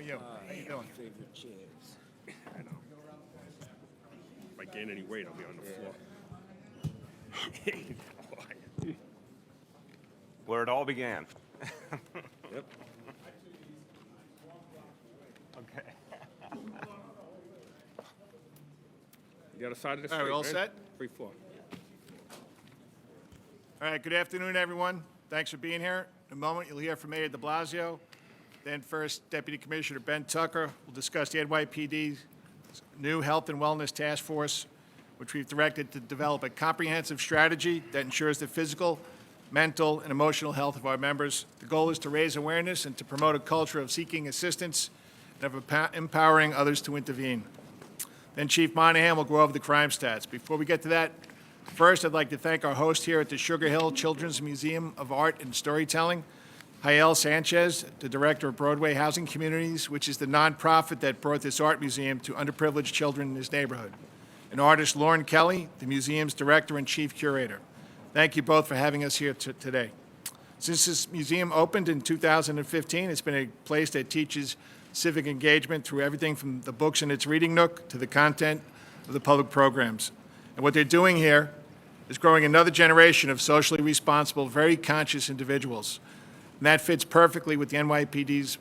you? How you doing? Favorite chairs. I know. If I gain any weight, I'll be on the floor. Where it all began. Yep. Okay. The other side of the All right, street, we all man. set? Free floor. All right, good afternoon, everyone. Thanks for being here. In a moment, you'll hear from Mayor de Blasio. Then first, Deputy Commissioner Ben Tucker will discuss the NYPD's new Health and Wellness Task Force, which we've directed to develop a comprehensive strategy that ensures the physical, mental, and emotional health of our members. The goal is to raise awareness and to promote a culture of seeking assistance and of empowering others to intervene. Then Chief Monahan will go over the crime stats. Before we get to that, first, I'd like to thank our host here at the Sugar Hill Children's Museum of Art and Storytelling, Jael Sanchez, the Director of Broadway Housing Communities, which is the nonprofit that brought this art museum to underprivileged children in this neighborhood, and artist Lauren Kelly, the museum's Director and Chief Curator. Thank you both for having us here today. Since this museum opened in 2015, it's been a place that teaches civic engagement through everything from the books in its reading nook to the content of the public programs. And what they're doing here is growing another generation of socially responsible, very conscious individuals. And that fits perfectly with the NYPD's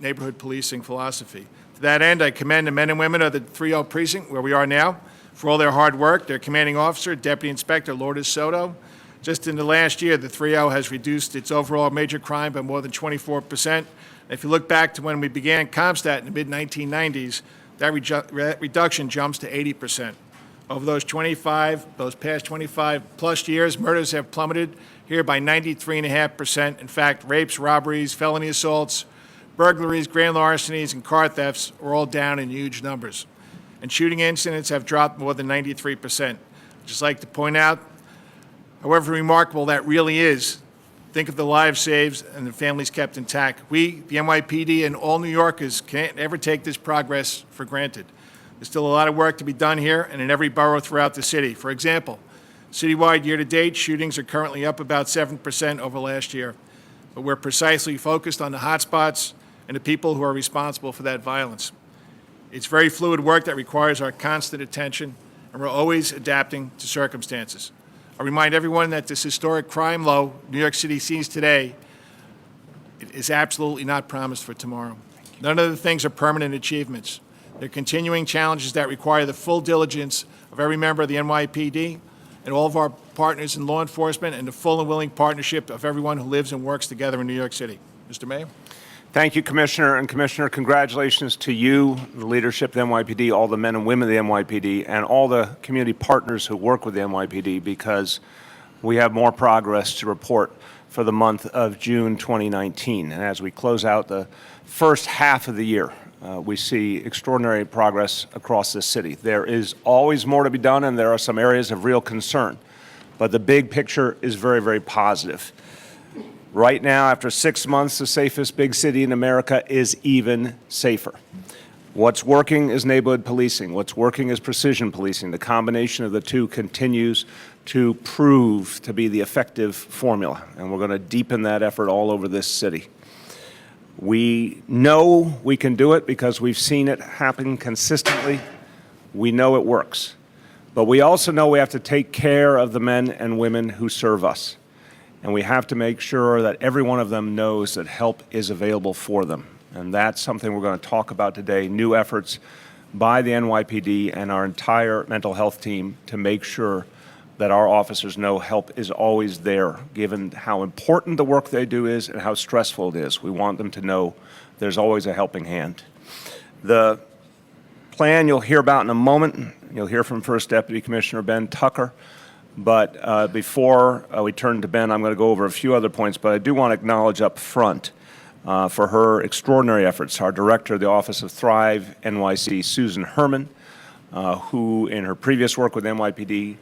neighborhood policing philosophy. To that end, I commend the men and women of the 3-0 precinct, where we are now, for all their hard work. Their commanding officer, Deputy Inspector Lourdes Soto. Just in the last year, the 3-0 has reduced its overall major crime by more than 24%. If you look back to when we began CompStat in the mid-1990s, that reduction jumps to 80%. Over those past 25-plus years, murders have plummeted here by 93.5%. In fact, rapes, robberies, felony assaults, burglaries, grand larcenies, and car thefts are all down in huge numbers. And shooting incidents have dropped more than 93%. I'd just like to point out, however remarkable that really is, think of the lives saved and the families kept intact. We, the NYPD, and all New Yorkers can't ever take this progress for granted. There's still a lot of work to be done here and in every borough throughout the city. For example, citywide year-to-date, shootings are currently up about 7% over last year. But we're precisely focused on the hotspots and the people who are responsible for that violence. It's very fluid work that requires our constant attention, and we're always adapting to circumstances. I remind everyone that this historic crime low New York City sees today is absolutely not promised for tomorrow. None of the things are permanent achievements. They're continuing challenges that require the full diligence of every member of the NYPD and all of our partners in law enforcement and the full and willing partnership of everyone who lives and works together in New York City. Mr. Mayor? Thank you, Commissioner. And Commissioner, congratulations to you, the leadership of the NYPD, all the men and women of the NYPD, and all the community partners who work with the NYPD, because we have more progress to report for the month of June 2019. And as we close out the first half of the year, we see extraordinary progress across this city. There is always more to be done, and there are some areas of real concern. But the big picture is very, very positive. Right now, after 6 months, the safest big city in America is even safer. What's working is neighborhood policing. What's working is precision policing. The combination of the two continues to prove to be the effective formula, and we're going to deepen that effort all over this city. We know we can do it because we've seen it happen consistently. We know it works. But we also know we have to take care of the men and women who serve us. And we have to make sure that every one of them knows that help is available for them. And that's something we're going to talk about today, new efforts by the NYPD and our entire mental health team to make sure that our officers know help is always there, given how important the work they do is and how stressful it is. We want them to know there's always a helping hand. The plan you'll hear about in a moment. You'll hear from First Deputy Commissioner Ben Tucker. But before we turn to Ben, I'm going to go over a few other points, but I do want to acknowledge up front for her extraordinary efforts, our Director of the Office of Thrive NYC, Susan Herman, who in her previous work with NYPD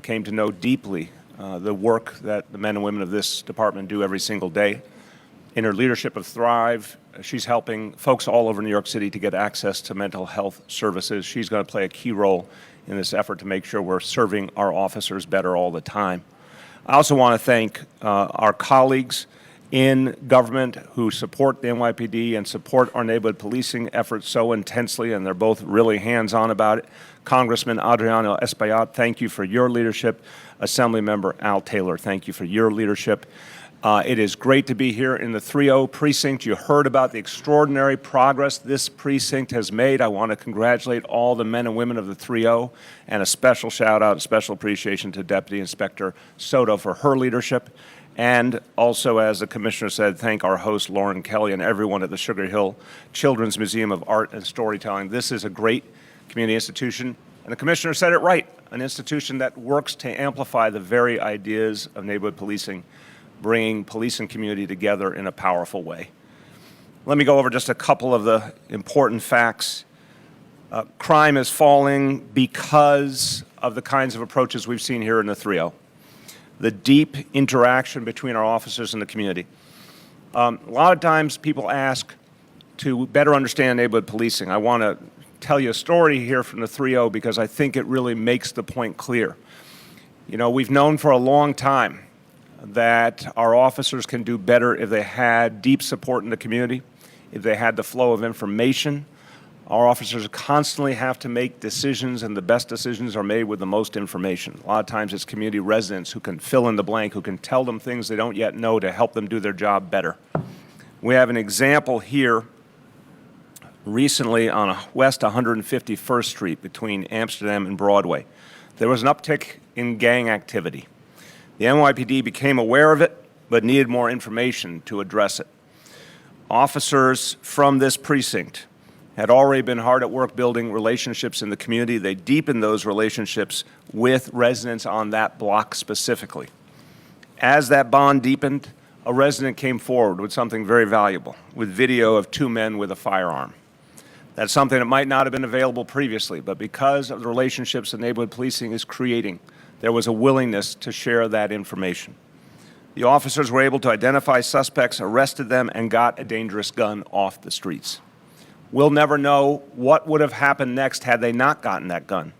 came to know deeply the work that the men and women of this department do every single day. In her leadership of Thrive, she's helping folks all over New York City to get access to mental health services. She's going to play a key role in this effort to make sure we're serving our officers better all the time. I also want to thank our colleagues in government who support the NYPD and support our neighborhood policing efforts so intensely, and they're both really hands-on about it. Congressman Adriano Espaillat, thank you for your leadership. Assemblymember Al Taylor, thank you for your leadership. It is great to be here in the 3-0 precinct. You heard about the extraordinary progress this precinct has made. I want to congratulate all the men and women of the 3-0, and a special shout out, a special appreciation to Deputy Inspector Soto for her leadership. And also, as the Commissioner said, thank our host, Lauren Kelly, and everyone at the Sugar Hill Children's Museum of Art and Storytelling. This is a great community institution, and the Commissioner said it right, an institution that works to amplify the very ideas of neighborhood policing, bringing police and community together in a powerful way. Let me go over just a couple of the important facts. Crime is falling because of the kinds of approaches we've seen here in the 3-0. The deep interaction between our officers and the community. A lot of times people ask to better understand neighborhood policing. I want to tell you a story here from the 3-0 because I think it really makes the point clear. You know, we've known for a long time that our officers can do better if they had deep support in the community, if they had the flow of information. Our officers constantly have to make decisions, and the best decisions are made with the most information. A lot of times it's community residents who can fill in the blank, who can tell them things they don't yet know to help them do their job better. We have an example here recently on West 151st Street between Amsterdam and Broadway. There was an uptick in gang activity. The NYPD became aware of it, but needed more information to address it. Officers from this precinct had already been hard at work building relationships in the community. They deepened those relationships with residents on that block specifically. As that bond deepened, a resident came forward with something very valuable, with video of 2 men with a firearm. That's something that might not have been available previously, but because of the relationships that neighborhood policing is creating, there was a willingness to share that information. The officers were able to identify suspects, arrested them, and got a dangerous gun off the streets. We'll never know what would have happened next had they not gotten that gun,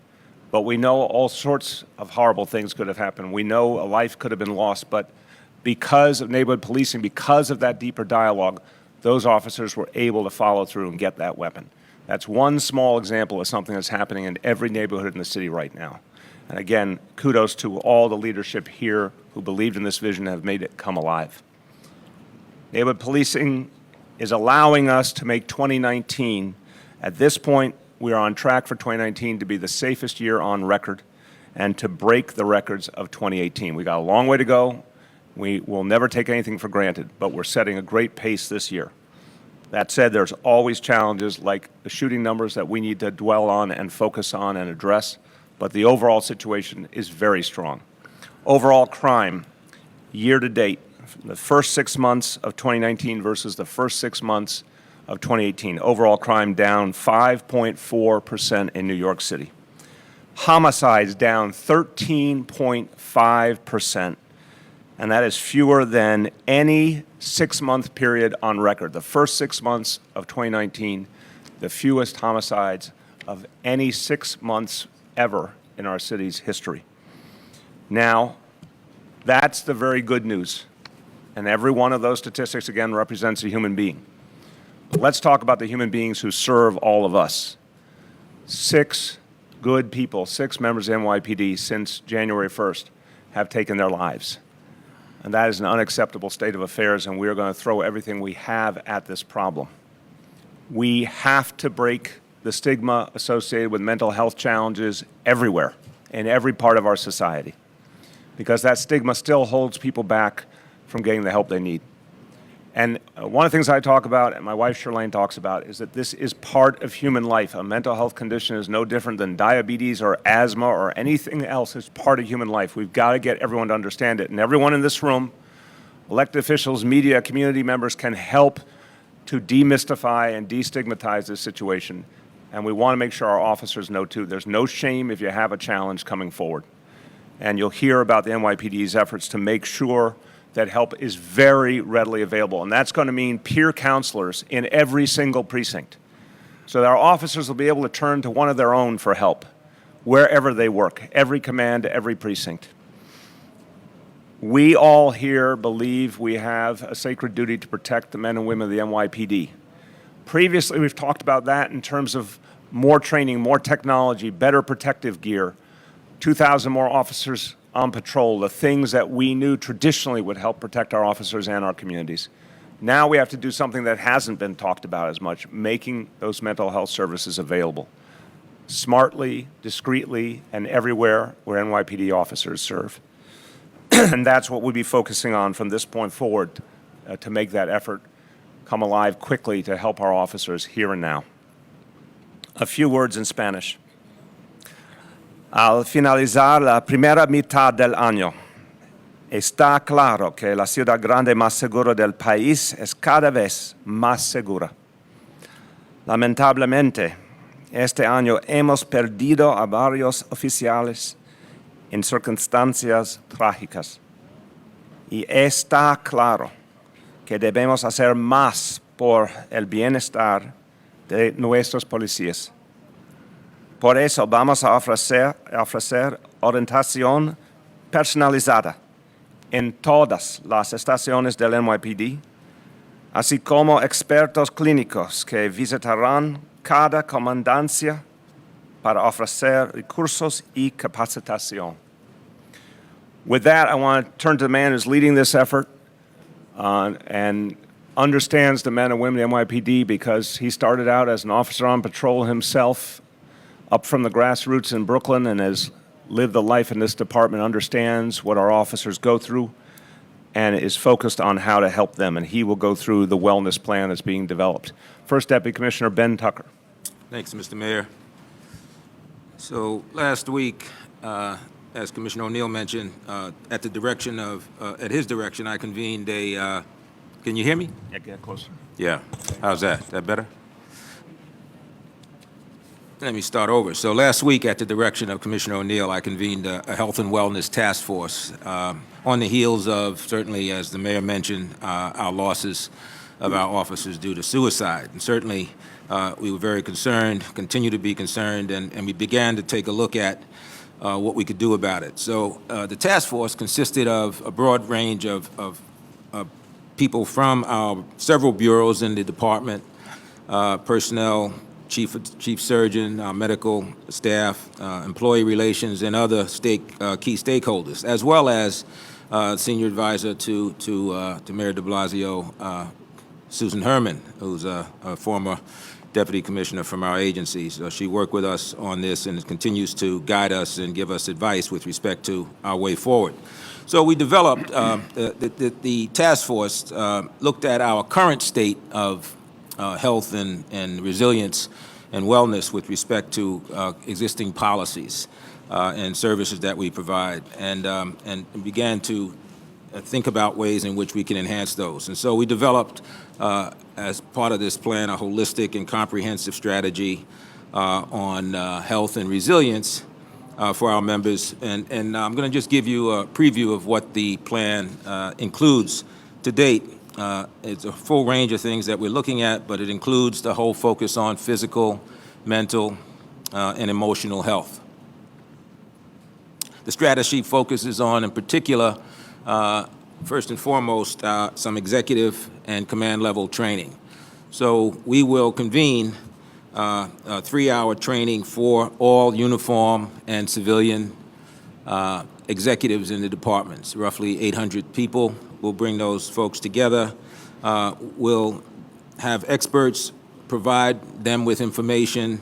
but we know all sorts of horrible things could have happened. We know a life could have been lost, but because of neighborhood policing, because of that deeper dialogue, those officers were able to follow through and get that weapon. That's one small example of something that's happening in every neighborhood in the city right now. And again, kudos to all the leadership here who believed in this vision and have made it come alive. Neighborhood policing is allowing us to make 2019, at this point, we are on track for 2019 to be the safest year on record and to break the records of 2018. We got a long way to go. We will never take anything for granted, but we're setting a great pace this year. That said, there's always challenges like the shooting numbers that we need to dwell on and focus on and address, but the overall situation is very strong. Overall crime, year to date, the first 6 months of 2019 versus the first 6 months of 2018. Overall crime down 5.4% in New York City. Homicides down 13.5%, and that is fewer than any 6-month period on record. The first 6 months of 2019, the fewest homicides of any 6 months ever in our city's history. Now, that's the very good news. And every one of those statistics, again, represents a human being. But let's talk about the human beings who serve all of us. 6 good people, 6 members of NYPD since January 1st have taken their lives. And that is an unacceptable state of affairs, and we are going to throw everything we have at this problem. We have to break the stigma associated with mental health challenges everywhere, in every part of our society, because that stigma still holds people back from getting the help they need. And one of the things I talk about, and my wife Shirlane talks about, is that this is part of human life. A mental health condition is no different than diabetes or asthma or anything else. It's part of human life. We've got to get everyone to understand it. And everyone in this room, elected officials, media, community members, can help to demystify and destigmatize this situation. And we want to make sure our officers know, too, there's no shame if you have a challenge coming forward. And you'll hear about the NYPD's efforts to make sure that help is very readily available. And that's going to mean peer counselors in every single precinct, so that our officers will be able to turn to one of their own for help wherever they work, every command, every precinct. We all here believe we have a sacred duty to protect the men and women of the NYPD. Previously, we've talked about that in terms of more training, more technology, better protective gear, 2,000 more officers on patrol, the things that we knew traditionally would help protect our officers and our communities. Now we have to do something that hasn't been talked about as much, making those mental health services available smartly, discreetly, and everywhere where NYPD officers serve. And that's what we'll be focusing on from this point forward to make that effort come alive quickly to help our officers here and now. A few words in Spanish. Al finalizar la primera mitad del año, está claro que la ciudad grande más segura del país es cada vez más segura. Lamentablemente, este año hemos perdido a varios oficiales en circunstancias trágicas. Y está claro que debemos hacer más por el bienestar de nuestros policías. Por eso vamos a ofrecer orientación personalizada en todas las estaciones del NYPD, así como expertos clínicos que visitarán cada comandancia para ofrecer recursos y capacitación. With that, I want to turn to the man who's leading this effort and understands the men and women of the NYPD because he started out as an officer on patrol himself up from the grassroots in Brooklyn and has lived a life in this department, understands what our officers go through, and is focused on how to help them. And he will go through the wellness plan that's being developed. First Deputy Commissioner Ben Tucker. Thanks, Mr. Mayor. So last week, as Commissioner O'Neill mentioned, at his direction, I convened a, can you hear me? Yeah, get closer. Yeah. How's that? Is that better? Let me start over. So last week, at the direction of Commissioner O'Neill, I convened a health and wellness task force on the heels of, certainly, as the mayor mentioned, our losses of our officers due to suicide. And certainly, we were very concerned, continue to be concerned, and we began to take a look at what we could do about it. So the task force consisted of a broad range of people from our several bureaus in the department, personnel, chief surgeon, our medical staff, employee relations, and other key stakeholders, as well as senior advisor to Mayor de Blasio, Susan Herman, who's a former deputy commissioner from our agency. So she worked with us on this and continues to guide us and give us advice with respect to our way forward. So we developed, the task force looked at our current state of health and resilience and wellness with respect to existing policies and services that we provide, and began to think about ways in which we can enhance those. And so we developed, as part of this plan, a holistic and comprehensive strategy on health and resilience for our members. And I'm going to just give you a preview of what the plan includes to date. It's a full range of things that we're looking at, but it includes the whole focus on physical, mental, and emotional health. The strategy focuses on, in particular, first and foremost, some executive and command level training. So we will convene a 3-hour training for all uniform and civilian executives in the departments, roughly 800 people. We'll bring those folks together. We'll have experts provide them with information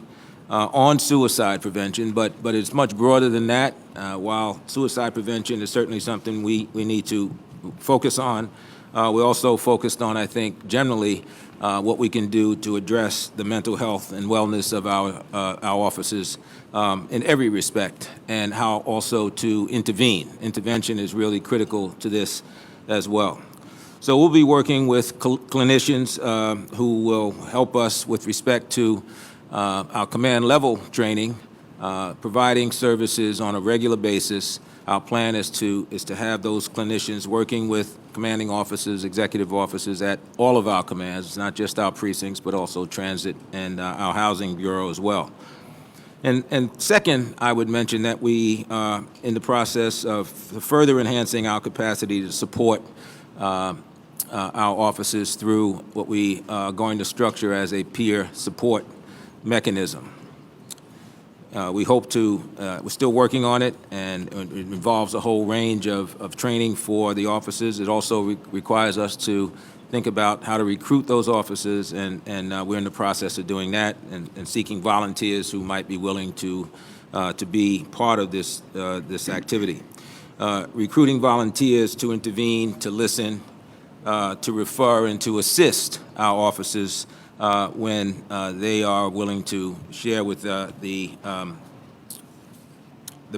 on suicide prevention, but it's much broader than that. While suicide prevention is certainly something we need to focus on, we also focused on, I think, generally what we can do to address the mental health and wellness of our officers in every respect, and how also to intervene. Intervention is really critical to this as well. So we'll be working with clinicians who will help us with respect to our command level training, providing services on a regular basis. Our plan is to have those clinicians working with commanding officers, executive officers at all of our commands, not just our precincts, but also transit and our housing bureau as well. And second, I would mention that we are in the process of further enhancing our capacity to support our officers through what we are going to structure as a peer support mechanism. We hope to, we're still working on it, and it involves a whole range of training for the officers. It also requires us to think about how to recruit those officers, and we're in the process of doing that and seeking volunteers who might be willing to be part of this, this activity. Recruiting volunteers to intervene, to listen, to refer, and to assist our officers when they are willing to share with the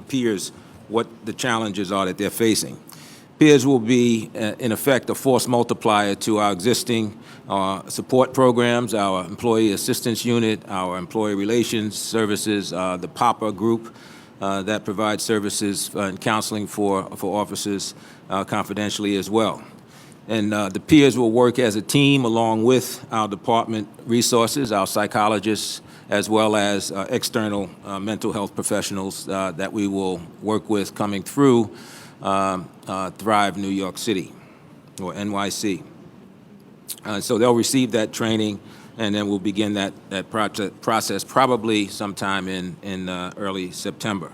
peers what the challenges are that they're facing. Peers will be, in effect, a force multiplier to our existing support programs, our employee assistance unit, our employee relations services, the PAPA group that provides services and counseling for officers confidentially as well. And the peers will work as a team along with our department resources, our psychologists, as well as external mental health professionals that we will work with coming through Thrive New York City, or NYC. So they'll receive that training, and then we'll begin that process probably sometime in early September.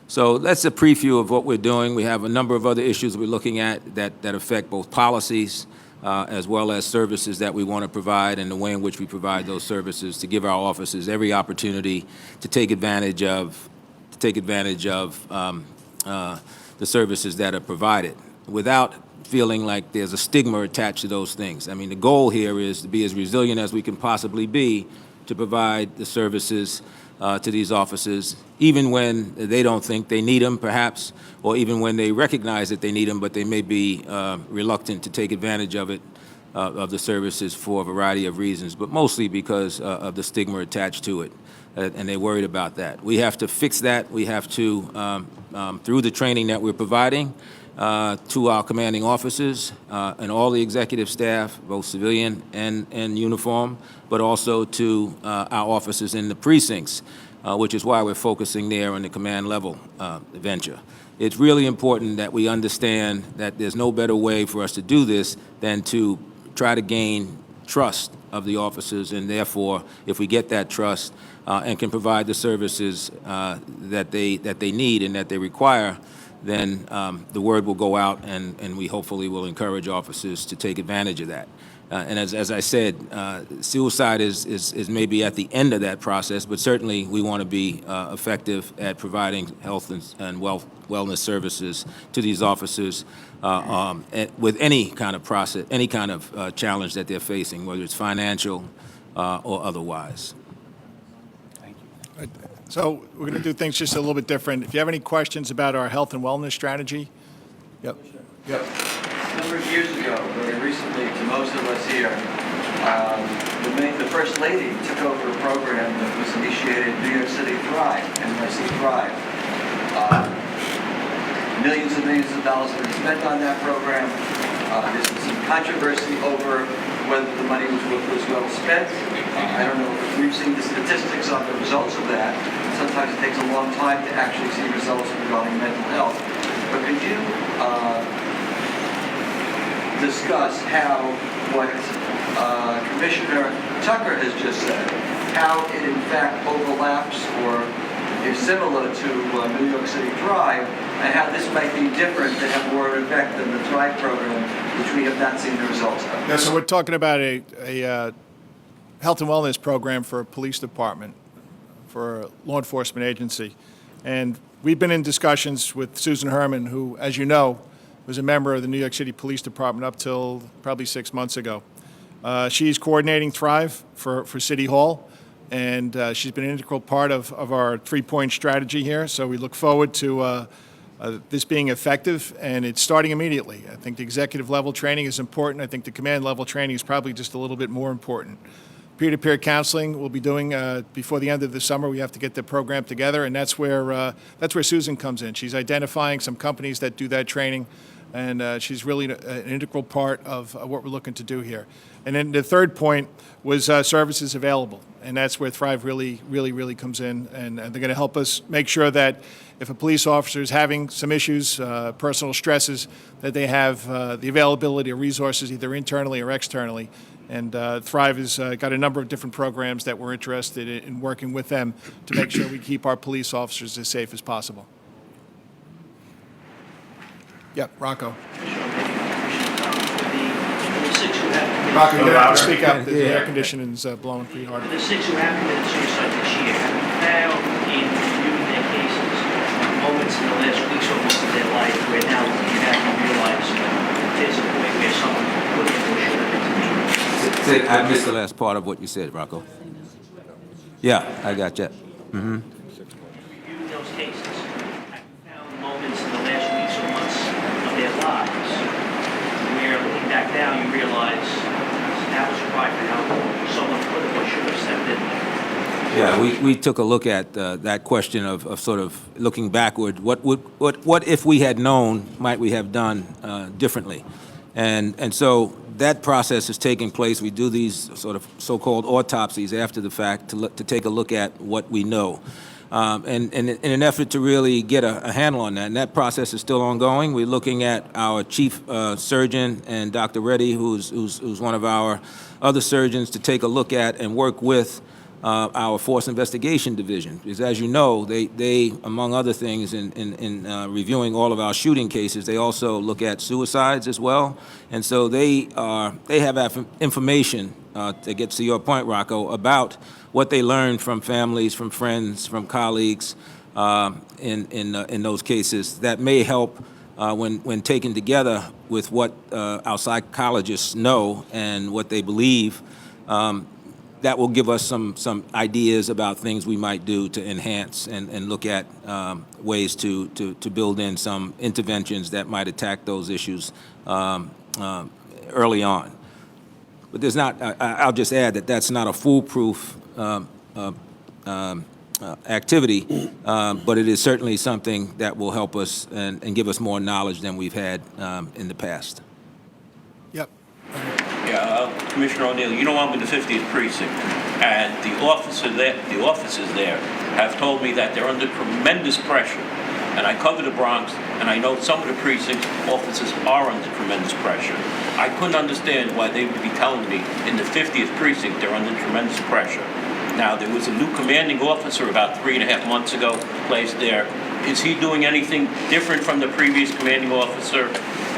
So that's a preview of what we're doing. We have a number of other issues we're looking at that affect both policies as well as services that we want to provide, and the way in which we provide those services to give our officers every opportunity to take advantage of the services that are provided without feeling like there's a stigma attached to those things. I mean, the goal here is to be as resilient as we can possibly be to provide the services to these officers, even when they don't think they need them, perhaps, or even when they recognize that they need them, but they may be reluctant to take advantage of it, of the services for a variety of reasons, but mostly because of the stigma attached to it, and they're worried about that. We have to fix that. We have to, through the training that we're providing to our commanding officers and all the executive staff, both civilian and uniform, but also to our officers in the precincts, which is why we're focusing there on the command level venture. It's really important that we understand that there's no better way for us to do this than to try to gain trust of the officers, and therefore, if we get that trust and can provide the services that they need and that they require, then the word will go out, and we hopefully will encourage officers to take advantage of that. And as I said, suicide is maybe at the end of that process, but certainly we want to be effective at providing health and wellness services to these officers with any kind of process, any kind of challenge that they're facing, whether it's financial or otherwise. So we're going to do things just a little bit different. If you have any questions about our health and wellness strategy. Yep. Yep. A number of years ago, very recently, to most of us here, the First Lady took over a program that was initiated in New York City Thrive, NYC Thrive. Millions and millions of dollars have been spent on that program. There's been some controversy over whether the money was well spent. I don't know if we've seen the statistics on the results of that. Sometimes it takes a long time to actually see results regarding mental health. But could you discuss how what Commissioner Tucker has just said, how it in fact overlaps or is similar to New York City Thrive, and how this might be different to have more effect than the Thrive program, which we have not seen the results of? Yeah, so we're talking about a health and wellness program for a police department, for a law enforcement agency. And we've been in discussions with Susan Herman, who, as you know, was a member of the New York City Police Department up till probably 6 months ago. She's coordinating Thrive for City Hall, and she's been an integral part of our three-point strategy here. So we look forward to this being effective, and it's starting immediately. I think the executive level training is important. I think the command level training is probably just a little bit more important. Peer-to-peer counseling we'll be doing before the end of the summer. We have to get the program together, and that's where Susan comes in. She's identifying some companies that do that training. and she's really an integral part of what we're looking to do here. And then the third point was services available, and that's where Thrive really comes in, and they're going to help us make sure that if a police officer is having some issues, personal stresses, that they have the availability of resources either internally or externally. And Thrive has got a number of different programs that we're interested in working with them to make sure we keep our police officers as safe as possible. Yep, Rocco. Rocco, you're going to have to speak up. The air conditioning's blowing pretty hard. The 6 who have committed suicide this year have found in reviewing their cases moments in the last weeks or months of their life where now looking back you realize there's a point where someone put in or should have intervened. I missed the last part of what you said, Rocco. Yeah, I got you. Reviewing those cases have found moments in the last weeks or months of their lives where looking back now you realize that was a cry for help. Someone could have or should have stepped in there. Yeah, we took a look at that question of sort of looking backward. What if we had known, might we have done differently? And so that process is taking place. We do these sort of so-called autopsies after the fact to take a look at what we know. And in an effort to really get a handle on that, and that process is still ongoing. We're looking at our chief surgeon and Dr. Reddy, who's one of our other surgeons, to take a look at and work with our Force Investigation Division. Because as you know, they among other things, in reviewing all of our shooting cases, they also look at suicides as well. And so they have information, that gets to your point, Rocco, about what they learned from families, from friends, from colleagues in those cases that may help when taken together with what our psychologists know and what they believe. That will give us some ideas about things we might do to enhance and look at ways to build in some interventions that might attack those issues early on. But there's not, I'll just add that that's not a foolproof activity, but it is certainly something that will help us and give us more knowledge than we've had in the past. Yep. Yeah, Commissioner O'Neill, you know I'm in the 50th precinct, and the officers there have told me that they're under tremendous pressure. And I cover the Bronx, and I know some of the precincts officers are under tremendous pressure. I couldn't understand why they would be telling me in the 50th precinct they're under tremendous pressure. Now, there was a new commanding officer about 3.5 months ago placed there. Is he doing anything different from the previous commanding officer?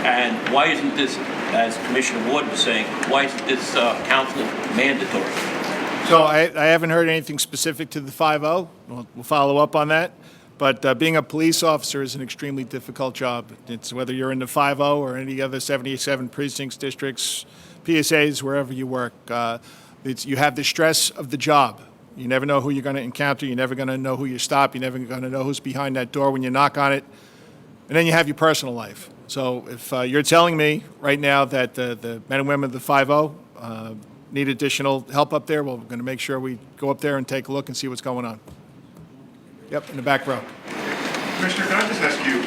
And why isn't this, as Commissioner Ward was saying, why isn't this counseling mandatory? So I haven't heard anything specific to the 5-0. We'll follow up on that. But being a police officer is an extremely difficult job. It's whether you're in the 5-0 or any other 77 precincts, districts, PSAs, wherever you work. You have the stress of the job. You never know who you're going to encounter. You're never going to know who you stop. You're never going to know who's behind that door when you knock on it. And then you have your personal life. So if you're telling me right now that the men and women of the 5-0 need additional help up there, well, we're going to make sure we go up there and take a look and see what's going on. Yep, in the back row. Commissioner, can I just ask you,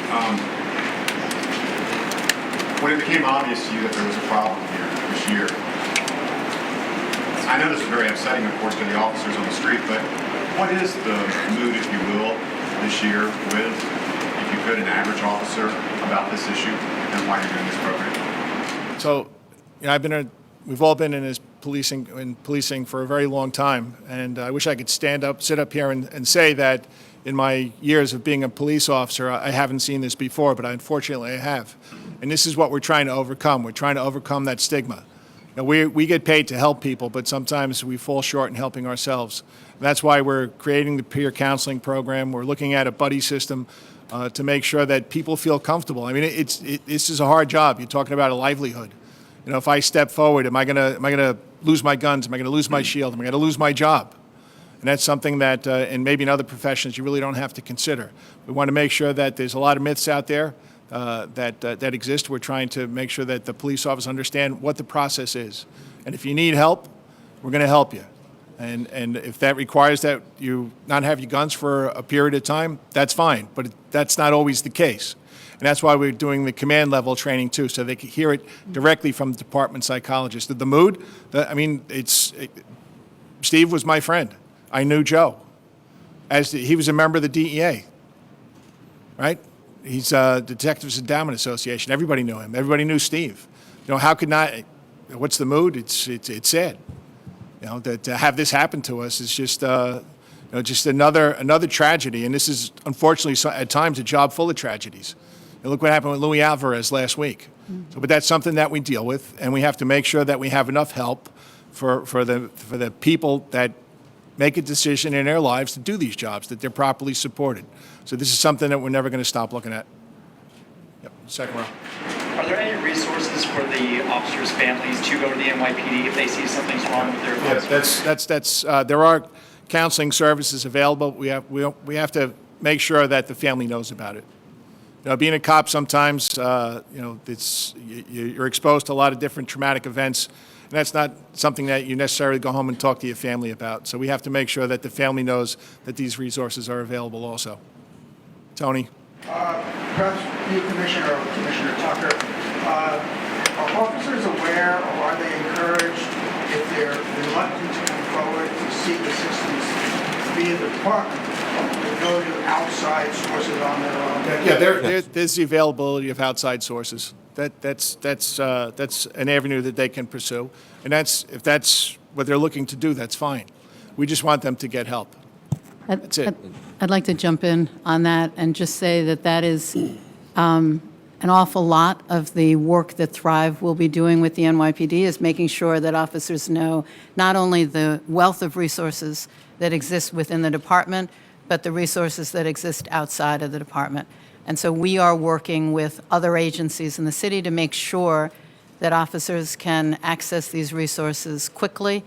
when it became obvious to you that there was a problem here this year, I know this is very upsetting, of course, to the officers on the street, but what is the mood, if you will, this year with, if you could, an average officer about this issue and why you're doing this program? So, you know, we've all been in policing for a very long time, and I wish I could sit up here and say that in my years of being a police officer, I haven't seen this before, but unfortunately I have. And this is what we're trying to overcome. We're trying to overcome that stigma. You know, we get paid to help people, but sometimes we fall short in helping ourselves. And that's why we're creating the peer counseling program. We're looking at a buddy system to make sure that people feel comfortable. I mean, this is a hard job. You're talking about a livelihood. You know, if I step forward, am I gonna lose my guns? Am I gonna lose my shield? Am I gonna lose my job? And that's something that, and maybe in other professions, you really don't have to consider. We want to make sure that there's a lot of myths out there that exist. We're trying to make sure that the police officers understand what the process is. And if you need help, we're going to help you. And if that requires that you not have your guns for a period of time, that's fine. But that's not always the case. And that's why we're doing the command level training too, so they can hear it directly from the department psychologist. The mood, Steve was my friend. I knew Joe. He was a member of the DEA, right? He's Detectives Endowment Association. Everybody knew him. Everybody knew Steve. How could not? What's the mood? It's sad. That to have this happen to us is just just another tragedy. And this is unfortunately at times a job full of tragedies. Look what happened with Louis Alvarez last week. But that's something that we deal with, and we have to make sure that we have enough help for the people that make a decision in their lives to do these jobs, that they're properly supported. So this is something that we're never going to stop looking at. Yep, second row. Are there any resources for the officers' families to go to the NYPD if they see something's wrong with their Yeah, there are counseling services available. We have to make sure that the family knows about it. Being a cop sometimes, you're exposed to a lot of different traumatic events. And that's not something that you necessarily go home and talk to your family about. So we have to make sure that the family knows that these resources are available also. Tony? Perhaps you, Commissioner, or Commissioner Tucker, are officers aware, or are they encouraged, if they're reluctant to come forward to seek assistance via the department, to go to outside sources on their own? Yeah, there's the availability of outside sources. That's an avenue that they can pursue, and if that's what they're looking to do, that's fine. We just want them to get help. That's it. I'd like to jump in on that and just say that is an awful lot of the work that Thrive will be doing with the NYPD is making sure that officers know not only the wealth of resources that exist within the department, but the resources that exist outside of the department. And so we are working with other agencies in the city to make sure that officers can access these resources quickly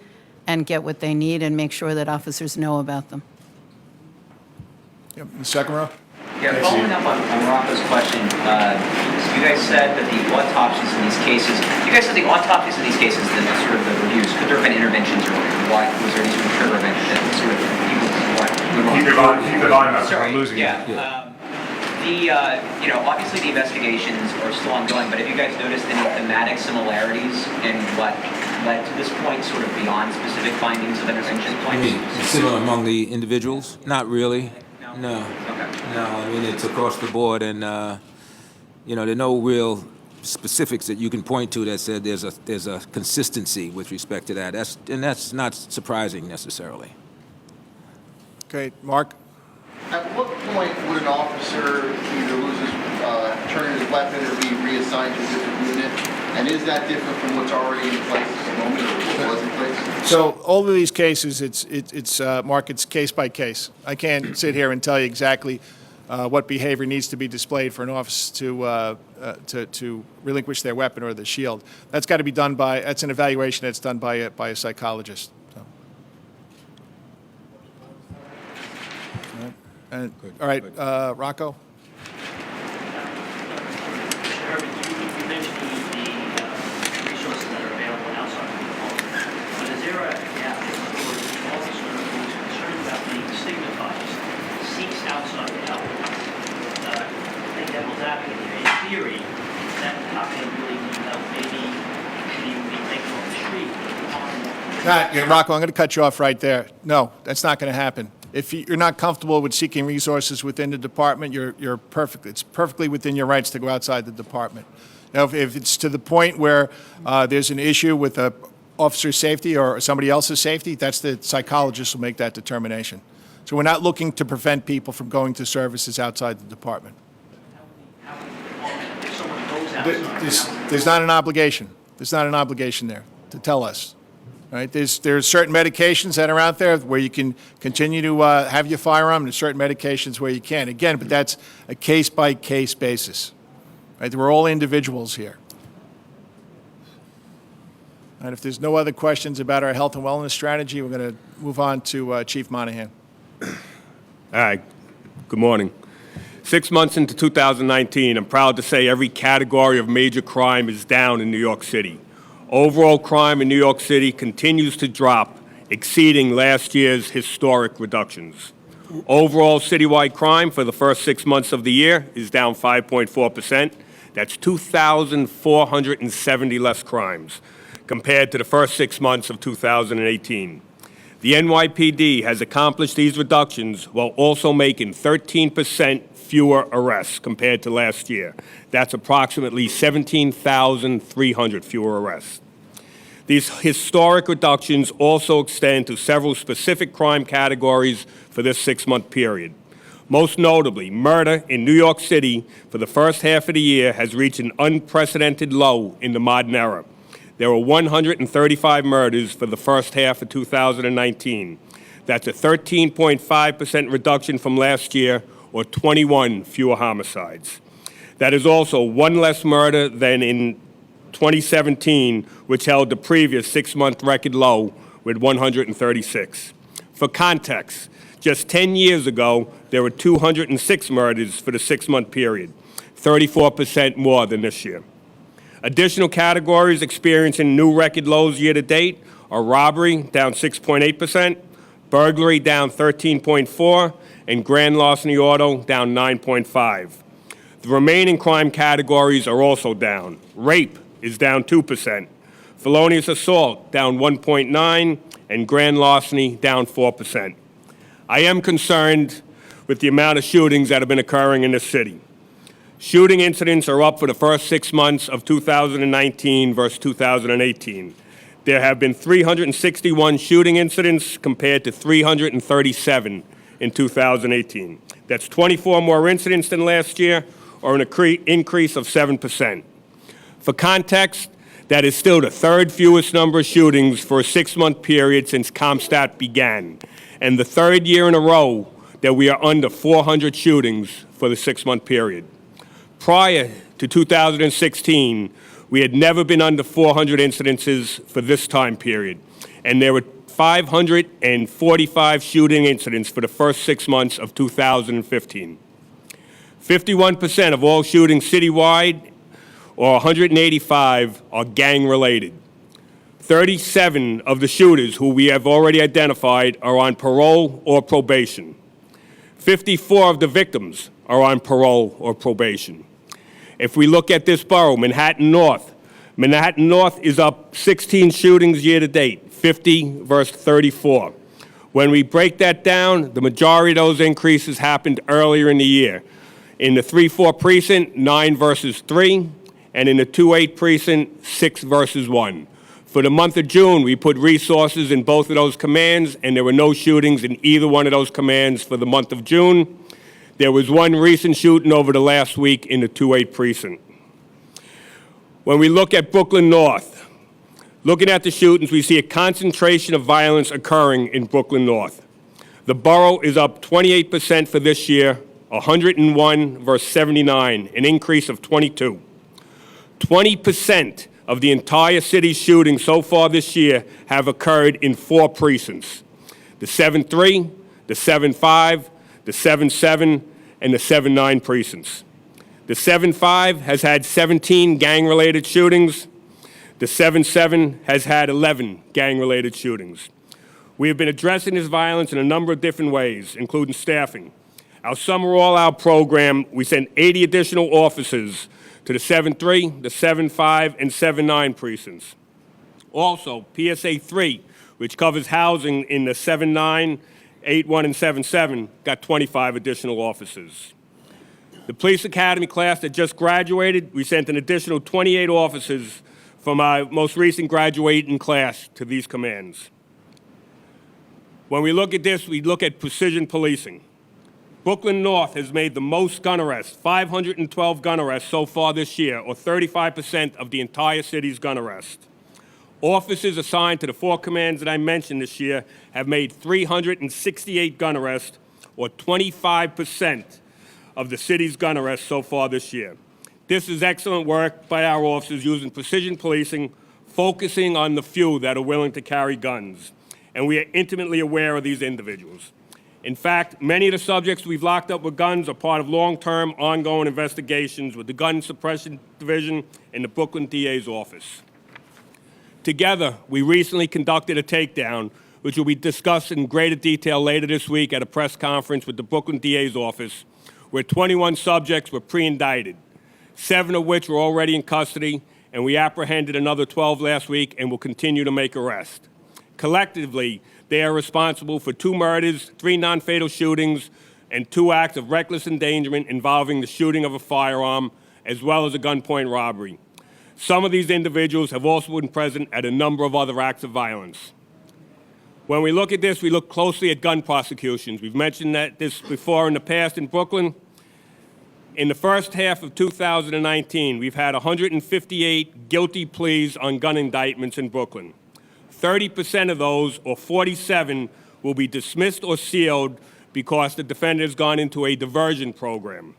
and get what they need and make sure that officers know about them. Yep, in the second row. Yeah, following up on Rocco's question, you guys said that the autopsies in these cases, the sort of the reviews, could there have been interventions or why, was there any sort of trigger event that sort of, Keep it on us, sorry, I'm losing yeah. Obviously the investigations are still ongoing, but have you guys noticed any thematic similarities in what led to this point, sort of beyond specific findings of intervention points? Similar among the individuals? Not really. No. Okay. No, I mean, it's across the board, and, there are no real specifics that you can point to that said there's a consistency with respect to that. That's not surprising necessarily. Okay, Mark? At what point would an officer either lose his, turn in his weapon or be reassigned to a different unit? And is that different from what's already in place at the moment or what was in place? So all of these cases, it's Mark, it's case by case. I can't sit here and tell you exactly what behavior needs to be displayed for an officer to relinquish their weapon or the shield. That's got to be done that's an evaluation that's done by a psychologist. So. All right, Rocco? You mentioned the resources that are available outside of the department. But is there a gap in other words, an officer who's concerned about being stigmatized seeks outside help? I think devil's advocate here. In theory, that cop may really need help. Maybe he would be taken off the street. Rocco, I'm going to cut you off right there. No, that's not going to happen. If you're not comfortable with seeking resources within the department, you're perfect. It's perfectly within your rights to go outside the department. Now, if it's to the point where there's an issue with an officer's safety or somebody else's safety, that's the psychologist will make that determination. So we're not looking to prevent people from going to services outside the department. If someone goes outside, There's not an obligation. There's not an obligation there to tell us. Right? There's certain medications that are out there where you can continue to have your firearm, and there's certain medications where you can't. Again, but that's a case-by-case basis. Right? We're all individuals here. And if there's no other questions about our health and wellness strategy, we're going to move on to Chief Monahan. All right. Good morning. 6 months into 2019, I'm proud to say every category of major crime is down in New York City. Overall crime in New York City continues to drop, exceeding last year's historic reductions. Overall citywide crime for the first 6 months of the year is down 5.4%. That's 2,470 less crimes compared to the first 6 months of 2018. The NYPD has accomplished these reductions while also making 13% fewer arrests compared to last year. That's approximately 17,300 fewer arrests. These historic reductions also extend to several specific crime categories for this 6-month period. Most notably, murder in New York City for the first half of the year has reached an unprecedented low in the modern era. There were 135 murders for the first half of 2019. That's a 13.5% reduction from last year, or 21 fewer homicides. That is also one less murder than in 2017, which held the previous 6-month record low with 136. For context, just 10 years ago, there were 206 murders for the 6-month period, 34% more than this year. Additional categories experiencing new record lows year to date are robbery, down 6.8%, burglary, down 13.4%, and grand larceny auto, down 9.5%. The remaining crime categories are also down. Rape is down 2%, felonious assault down 1.9%, and grand larceny down 4%. I am concerned with the amount of shootings that have been occurring in this city. Shooting incidents are up for the first 6 months of 2019 versus 2018. There have been 361 shooting incidents compared to 337 in 2018. That's 24 more incidents than last year, or an increase of 7%. For context, that is still the third fewest number of shootings for a 6-month period since CompStat began, and the third year in a row that we are under 400 shootings for the 6-month period. Prior to 2016, we had never been under 400 incidences for this time period, and there were 545 shooting incidents for the first 6 months of 2015. 51% of all shootings citywide, or 185, are gang-related. 37 of the shooters who we have already identified are on parole or probation. 54 of the victims are on parole or probation. If we look at this borough, Manhattan North is up 16 shootings year to date, 50 versus 34. When we break that down, the majority of those increases happened earlier in the year. In the 3-4 precinct, 9 versus 3, and in the 2-8 precinct, 6 versus 1. For the month of June, we put resources in both of those commands, and there were no shootings in either one of those commands for the month of June. There was one recent shooting over the last week in the 2-8 precinct. When we look at Brooklyn North, looking at the shootings, we see a concentration of violence occurring in Brooklyn North. The borough is up 28% for this year, 101 versus 79, an increase of 22. 20% of the entire city's shootings so far this year have occurred in 4 precincts: the 7-3, the 7-5, the 7-7, and the 7-9 precincts. The 7-5 has had 17 gang-related shootings. The 7-7 has had 11 gang-related shootings. We have been addressing this violence in a number of different ways, including staffing. Our summer all-out program, we sent 80 additional officers to the 7-3, the 7-5, and 7-9 precincts. Also, PSA 3, which covers housing in the 7-9, 8-1, and 7-7, got 25 additional officers. The police academy class that just graduated, we sent an additional 28 officers from our most recent graduating class to these commands. When we look at this, we look at precision policing. Brooklyn North has made the most gun arrests, 512 gun arrests so far this year, or 35% of the entire city's gun arrests. Officers assigned to the 4 commands that I mentioned this year have made 368 gun arrests, or 25% of the city's gun arrests so far this year. This is excellent work by our officers using precision policing, focusing on the few that are willing to carry guns. And we are intimately aware of these individuals. In fact, many of the subjects we've locked up with guns are part of long-term, ongoing investigations with the Gun Suppression Division and the Brooklyn DA's office. Together, we recently conducted a takedown which will be discussed in greater detail later this week at a press conference with the Brooklyn DA's office, where 21 subjects were pre-indicted, 7 of which were already in custody, and we apprehended another 12 last week and will continue to make arrests. Collectively, they are responsible for 2 murders, 3 non-fatal shootings, and 2 acts of reckless endangerment involving the shooting of a firearm, as well as a gunpoint robbery. Some of these individuals have also been present at a number of other acts of violence. When we look at this, we look closely at gun prosecutions. We've mentioned this before in the past in Brooklyn. In the first half of 2019, we've had 158 guilty pleas on gun indictments in Brooklyn. 30% of those, or 47, will be dismissed or sealed because the defendant has gone into a diversion program.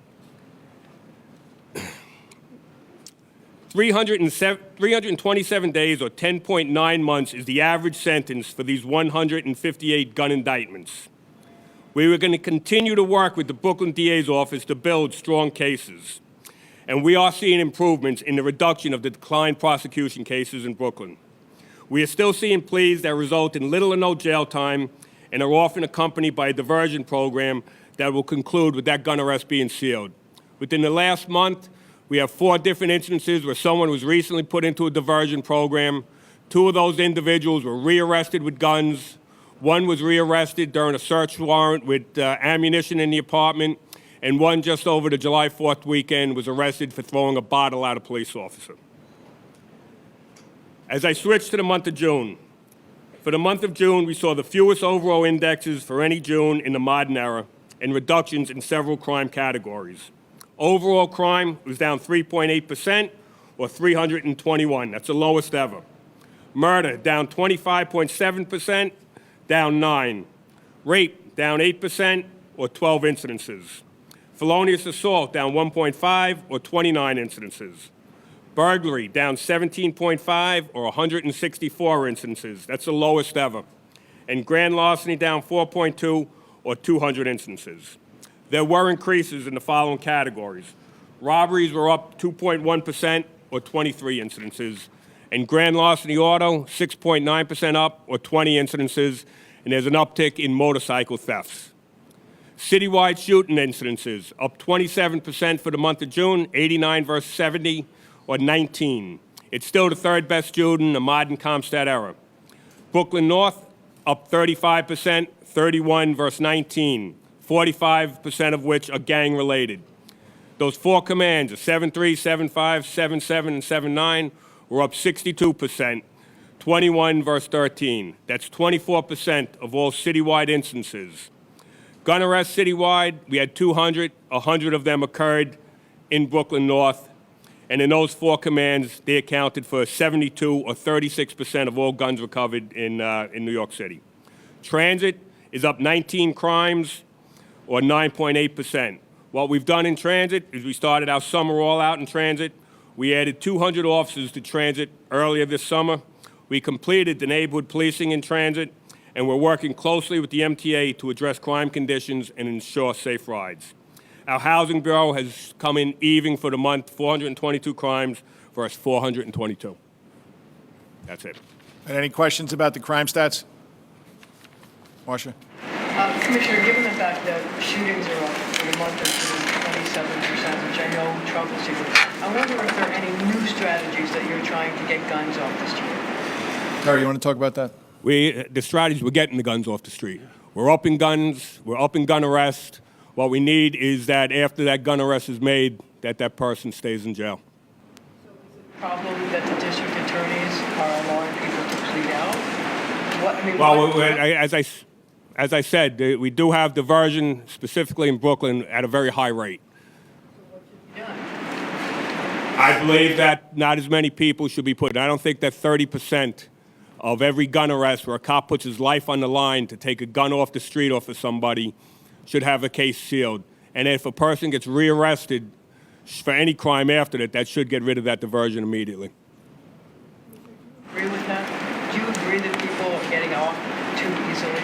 327 days, or 10.9 months, is the average sentence for these 158 gun indictments. We were going to continue to work with the Brooklyn DA's office to build strong cases, and we are seeing improvements in the reduction of the declined prosecution cases in Brooklyn. We are still seeing pleas that result in little or no jail time and are often accompanied by a diversion program that will conclude with that gun arrest being sealed. Within the last month, we have 4 different instances where someone was recently put into a diversion program. 2 of those individuals were rearrested with guns. 1 was rearrested during a search warrant with ammunition in the apartment, and 1 just over the July 4th weekend was arrested for throwing a bottle at a police officer. As I switch to the month of June, for the month of June, we saw the fewest overall indexes for any June in the modern era and reductions in several crime categories. Overall crime was down 3.8%, or 321. That's the lowest ever. Murder down 25.7%, down 9. Rape down 8%, or 12 incidences. Felonious assault down 1.5, or 29 incidences. Burglary down 17.5, or 164 instances. That's the lowest ever. And grand larceny down 4.2, or 200 instances. There were increases in the following categories. Robberies were up 2.1%, or 23 incidences. And grand larceny auto, 6.9% up, or 20 incidences. And there's an uptick in motorcycle thefts. Citywide shooting incidences, up 27% for the month of June, 89 versus 70, or 19. It's still the 3rd best shooting in the modern Comstat era. Brooklyn North, up 35%, 31 versus 19, 45% of which are gang-related. Those 4 commands, 7-3, 7-5, 7-7, and 7-9, were up 62%, 21 versus 13. That's 24% of all citywide instances. Gun arrests citywide, we had 200. 100 of them occurred in Brooklyn North. And in those 4 commands, they accounted for 72 or 36% of all guns recovered in New York City. Transit is up 19 crimes, or 9.8%. What we've done in transit is we started our summer all-out in transit. We added 200 officers to transit earlier this summer. We completed the neighborhood policing in transit, and we're working closely with the MTA to address crime conditions and ensure safe rides. Our Housing Bureau has come in even for the month, 422 crimes versus 422. That's it. And any questions about the crime stats? Marcia? Commissioner, given the fact that shootings are up for the month of June 27%, which I know troubles you, I wonder if there are any new strategies that you're trying to get guns off the street. Terry, you want to talk about that? The strategy, we're getting the guns off the street. We're upping guns, we're upping gun arrest. What we need is that after that gun arrest is made, that person stays in jail. So is it a problem that the district attorneys are allowing people to plead out? Well, as I said, we do have diversion, specifically in Brooklyn, at a very high rate. So what should be done? I believe that not as many people should be put. I don't think that 30% of every gun arrest where a cop puts his life on the line to take a gun off the street off of somebody should have a case sealed. And if a person gets rearrested for any crime after that, that should get rid of that diversion immediately. Agree with that? Do you agree that people are getting off too easily?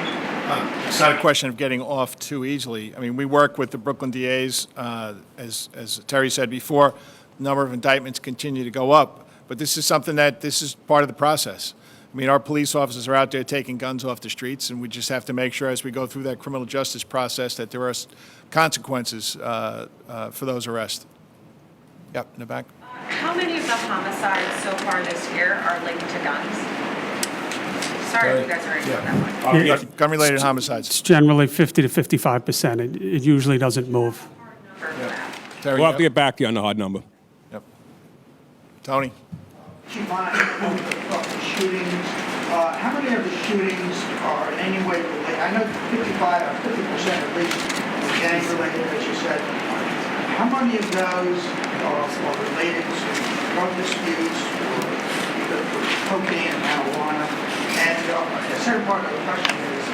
It's not a question of getting off too easily. I mean, we work with the Brooklyn DAs. As Terry said before, the number of indictments continue to go up. But this is something this is part of the process. I I mean, our police officers are out there taking guns off the streets, and we just have to make sure as we go through that criminal justice process that there are consequences for those arrests. Yep, in the back. How many of the homicides so far this year are linked to guns? Sorry if you guys are already on that one. Gun-related homicides. It's generally 50 to 55%. It usually doesn't move. Terry, We'll have to get back to you on the hard number. Yep. Tony? Chief, on the shootings, how many of the shootings are in any way related? I know 55 or 50% at least are gang-related, as you said. How many of those are related to drug disputes or either cocaine and marijuana? And the second part of the question is,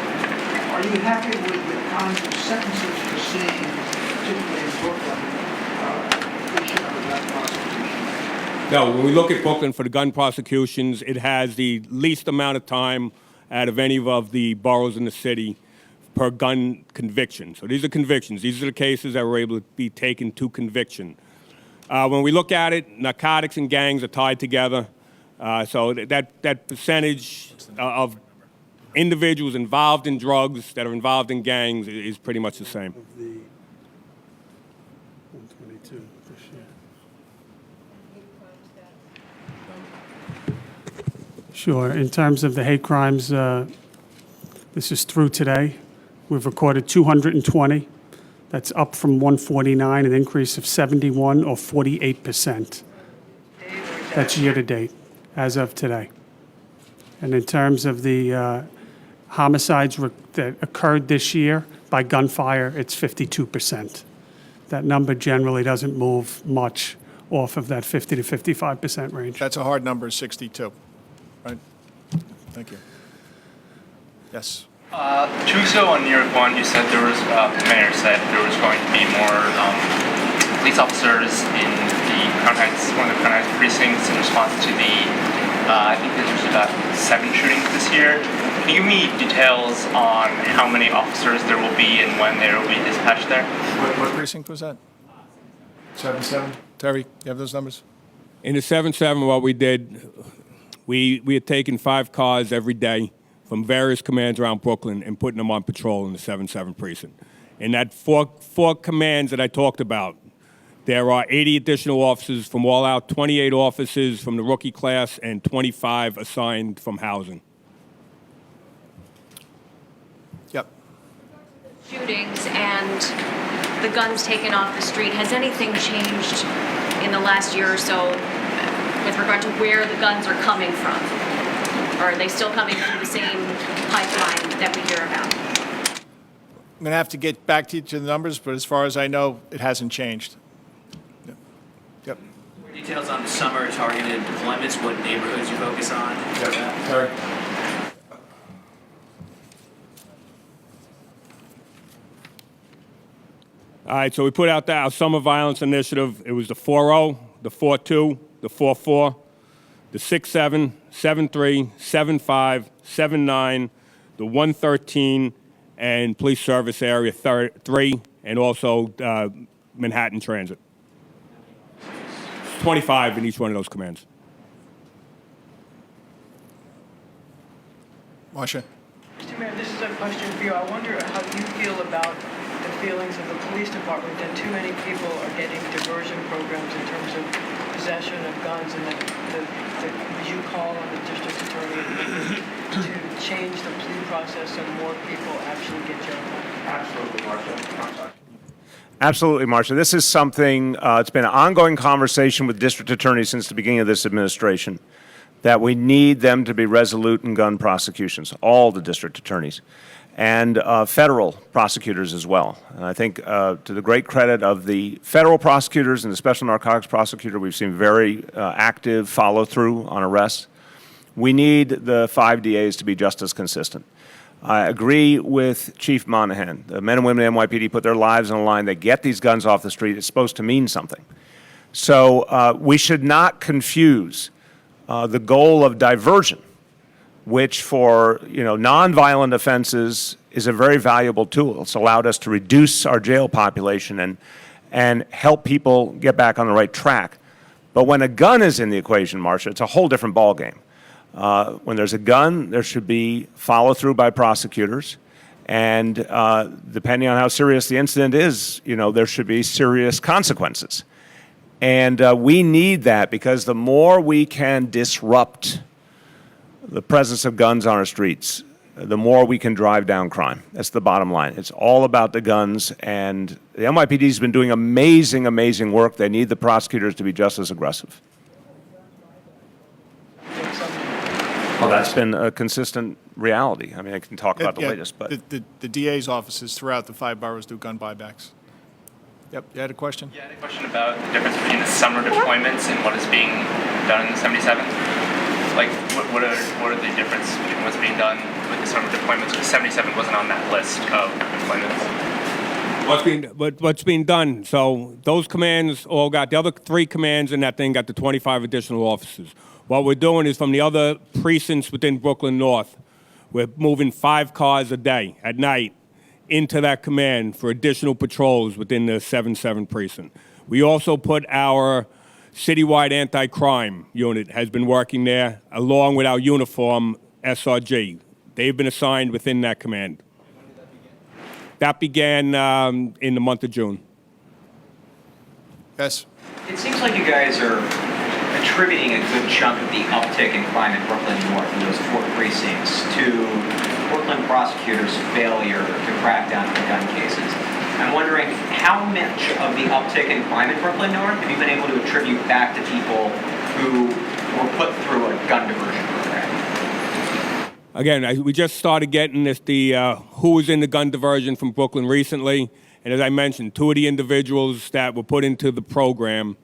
are you happy with the kinds of sentences you're seeing, particularly in Brooklyn, completion of the gun prosecution? No, when we look at Brooklyn for the gun prosecutions, it has the least amount of time out of any of the boroughs in the city per gun conviction. So these are convictions. These are the cases that were able to be taken to conviction. When we look at it, narcotics and gangs are tied together. So that percentage of individuals involved in drugs that are involved in gangs is pretty much the same. 122 this year. Sure. In terms of the hate crimes, this is through today. We've recorded 220. That's up from 149, an increase of 71 or 48%. That's year to date, as of today. And in terms of the homicides that occurred this year by gunfire, it's 52%. That number generally doesn't move much off of that 50 to 55% range. That's a hard number, 62, right? Thank you. Yes. 2 weeks ago on New York 1, you said there was, the mayor said there was going to be more police officers in the Crown Heights, one of the Crown Heights precincts in response to the, I think there was about 7 shootings this year. Can you give me details on how many officers there will be and when they will be dispatched there? What precinct was that? 7-7? Terry, you have those numbers? In the 7-7, what we did, we had taken 5 cars every day from various commands around Brooklyn and putting them on patrol in the 7-7 precinct. In that four commands that I talked about, there are 80 additional officers from all out, 28 officers from the rookie class, and 25 assigned from housing. Yep. Shootings and the guns taken off the street, has anything changed in the last year or so with regard to where the guns are coming from? Or are they still coming through the same pipeline that we hear about? I'm going to have to get back to you to the numbers, but as far as I know, it hasn't changed. Yep. More details on the summer targeted deployments, what neighborhoods you focus on? Yep. Terry. All right, so we put out our summer violence initiative. It was the 4-0, the 4-2, the 4-4, the 6-7, 7-3, 7-5, 7-9, the 113, and police service area 3, and also Manhattan Transit. 25 in each one of those commands. Marsha. Mr. Mayor, this is a question for you. I wonder how you feel about the feelings of the police department that too many people are getting diversion programs in terms of possession of guns, and that you call on the district attorney to change the plea process so more people actually get jail time. Absolutely, Marsha. Absolutely, Marsha. This is something, it's been an ongoing conversation with district attorneys since the beginning of this administration, that we need them to be resolute in gun prosecutions, all the district attorneys, and federal prosecutors as well. And I think to the great credit of the federal prosecutors and the special narcotics prosecutor, we've seen very active follow-through on arrests. We need the 5 DAs to be just as consistent. I agree with Chief Monahan. The men and women of NYPD put their lives on the line. They get these guns off the street. It's supposed to mean something. So we should not confuse the goal of diversion, which for nonviolent offenses is a very valuable tool. It's allowed us to reduce our jail population and help people get back on the right track. But when a gun is in the equation, Marsha, it's a whole different ballgame. When there's a gun, there should be follow-through by prosecutors. And depending on how serious the incident is, there should be serious consequences. And we need that because the more we can disrupt the presence of guns on our streets, the more we can drive down crime. That's the bottom line. It's all about the guns, and the NYPD has been doing amazing, amazing work. They need the prosecutors to be just as aggressive. Well, that's been a consistent reality. I mean, I can talk about the latest, but... The DA's offices throughout the 5 boroughs do gun buybacks. Yep, you had a question? Yeah, I had a question about the difference between the summer deployments and what is being done in the 77. Like, what are the difference between what's being done with the summer deployments? Because 77 wasn't on that list of deployments. What's being done? So those commands all got, the other 3 commands in that thing got the 25 additional officers. What we're doing is from the other precincts within Brooklyn North, we're moving 5 cars a day at night into that command for additional patrols within the 7-7 precinct. We also put our citywide anti-crime unit has been working there along with our uniform SRG. They've been assigned within that command. That began in the month of June. Yes. It seems like you guys are attributing a good chunk of the uptick in crime in Brooklyn North in those 4 precincts to Brooklyn prosecutors' failure to crack down on gun cases. I'm wondering how much of the uptick in crime in Brooklyn North have you been able to attribute back to people who were put through a gun diversion program? Again, we just started getting who was in the gun diversion from Brooklyn recently, and as I mentioned, 2 of the individuals that were put into the program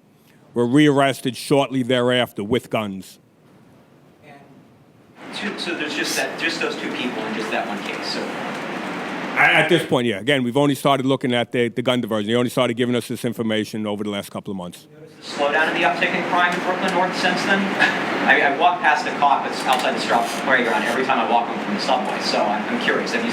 were rearrested shortly thereafter with guns. So there's just those 2 people in just that one case. So at this point, yeah. Again, we've only started looking at the gun diversion. They only started giving us this information over the last couple of months. Slowdown in the uptick in crime in Brooklyn North since then? I walk past a cop that's outside the Stroup playground every time I walk home from the subway. So I'm curious, have you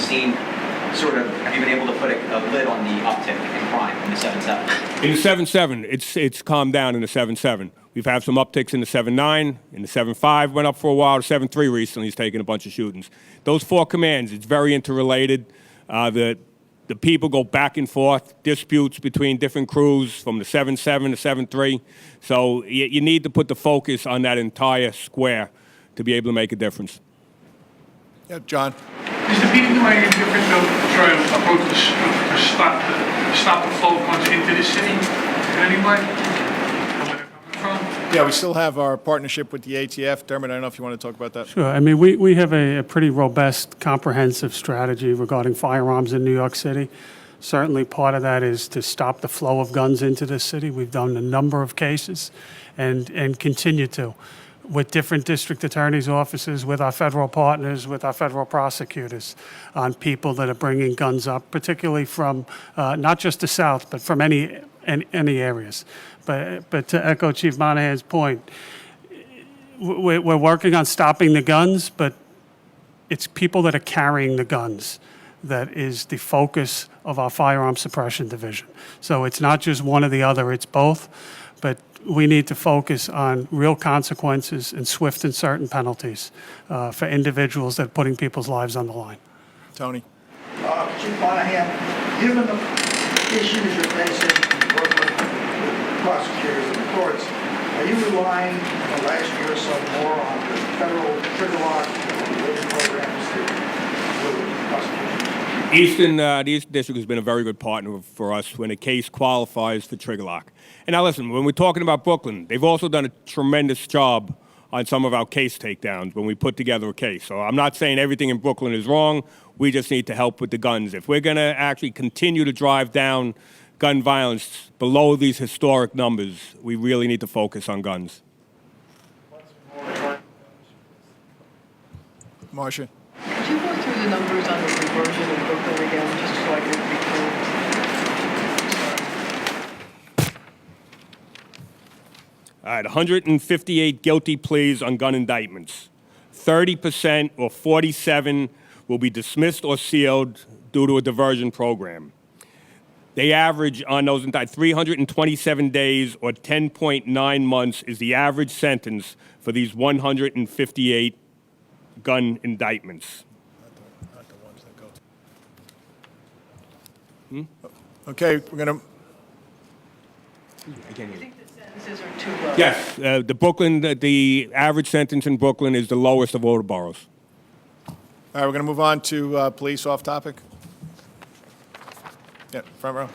been able to put a lid on the uptick in crime in the 7-7? In the 7-7, it's calmed down in the 7-7. We've had some upticks in the 7-9, in the 7-5, went up for a while. The 7-3 recently has taken a bunch of shootings. Those 4 commands, it's very interrelated. The people go back and forth, disputes between different crews from the 7-7 to 7-3. So you need to put the focus on that entire square to be able to make a difference. Yeah, John. Is the PD doing anything different to try to approach to stop the flow of guns into the city in any way? Yeah, we still have our partnership with the ATF. Dermot, I don't know if you want to talk about that. Sure. I mean, we have a pretty robust, comprehensive strategy regarding firearms in New York City. Certainly part of that is to stop the flow of guns into the city. We've done a number of cases and continue to with different district attorneys' offices, with our federal partners, with our federal prosecutors on people that are bringing guns up, particularly from not just the South, but from any areas. But to echo Chief Monahan's point, we're working on stopping the guns, but it's people that are carrying the guns that is the focus of our firearm suppression division. So it's not just one or the other, it's both, but we need to focus on real consequences and swift and certain penalties for individuals that are putting people's lives on the line. Tony. Chief Monahan, given the issues you're facing working with prosecutors and the courts, are you relying in the last year or so more on the federal trigger lock and religion programs to deal with prosecution? The Eastern District has been a very good partner for us when a case qualifies for trigger lock. And now listen, when we're talking about Brooklyn, they've also done a tremendous job on some of our case takedowns when we put together a case. So I'm not saying everything in Brooklyn is wrong. We just need to help with the guns. If we're going to actually continue to drive down gun violence below these historic numbers, we really need to focus on guns. Marcia. Could you go through the numbers on the conversion in Brooklyn again, just so I can be clear? All right, 158 guilty pleas on gun indictments. 30% or 47 will be dismissed or sealed due to a diversion program. They average on those indicted 327 days or 10.9 months is the average sentence for these 158 gun indictments. Okay, we're going to, Sentences are too low. Yes, the average sentence in Brooklyn is the lowest of all the boroughs. all right, we're going to move on to police off topic. Yeah, front row.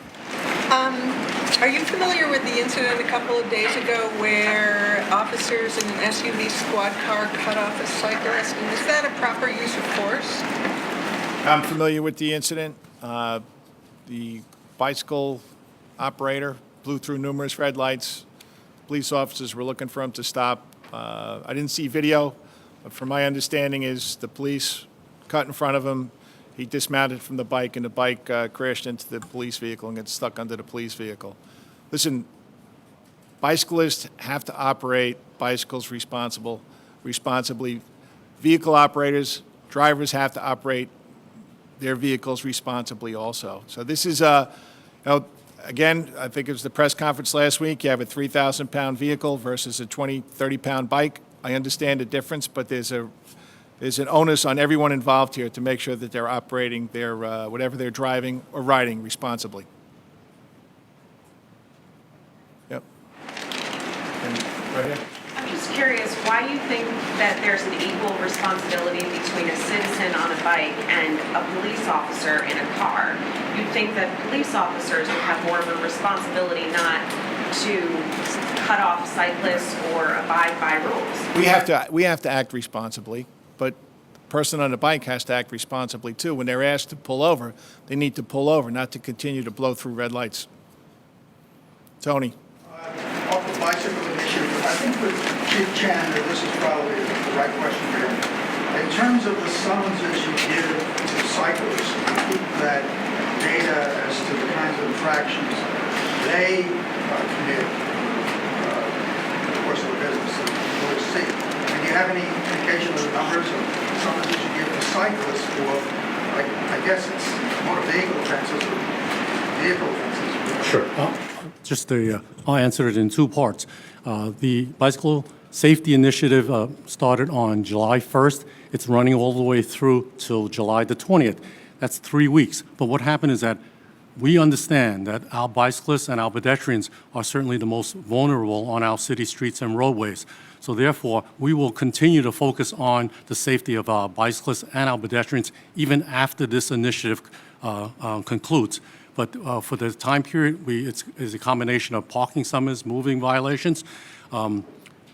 Are you familiar with the incident a couple of days ago where officers in an SUV squad car cut off a cyclist? And is that a proper use of force? I'm familiar with the incident. The bicycle operator blew through numerous red lights. Police officers were looking for him to stop. I didn't see video, but from my understanding is the police cut in front of him. He dismounted from the bike, and the bike crashed into the police vehicle and got stuck under the police vehicle. Listen, bicyclists have to operate bicycles responsibly. Vehicle operators, drivers have to operate their vehicles responsibly also. So this is, again, I think it was the press conference last week. You have a 3,000-pound vehicle versus a 20, 30-pound bike. I understand the difference, but there's an onus on everyone involved here to make sure that they're operating their, whatever they're driving or riding responsibly. Yep. And right here. I'm just curious why you think that there's an equal responsibility between a citizen on a bike and a police officer in a car. You'd think that police officers would have more of a responsibility not to cut off cyclists or abide by rules. We have to act responsibly, but the person on the bike has to act responsibly too. When they're asked to pull over, they need to pull over, not to continue to blow through red lights. Tony. Off the bicycle issue, I think with Chief Chan, this is probably the right question for him. In terms of the summonses you give to cyclists, to keep that data as to the kinds of infractions they commit in the course of the business that we'll see. Do you have any indication of the numbers of summonses you give to cyclists for, I guess it's motor vehicle offenses or vehicle offenses? Sure. I'll answer it in two parts. The Bicycle Safety Initiative started on July 1st. It's running all the way through till July the 20th. That's 3 weeks. But what happened is that we understand that our bicyclists and our pedestrians are certainly the most vulnerable on our city streets and roadways. So therefore, we will continue to focus on the safety of our bicyclists and our pedestrians even after this initiative concludes. But for the time period, it's a combination of parking summons, moving violations. Our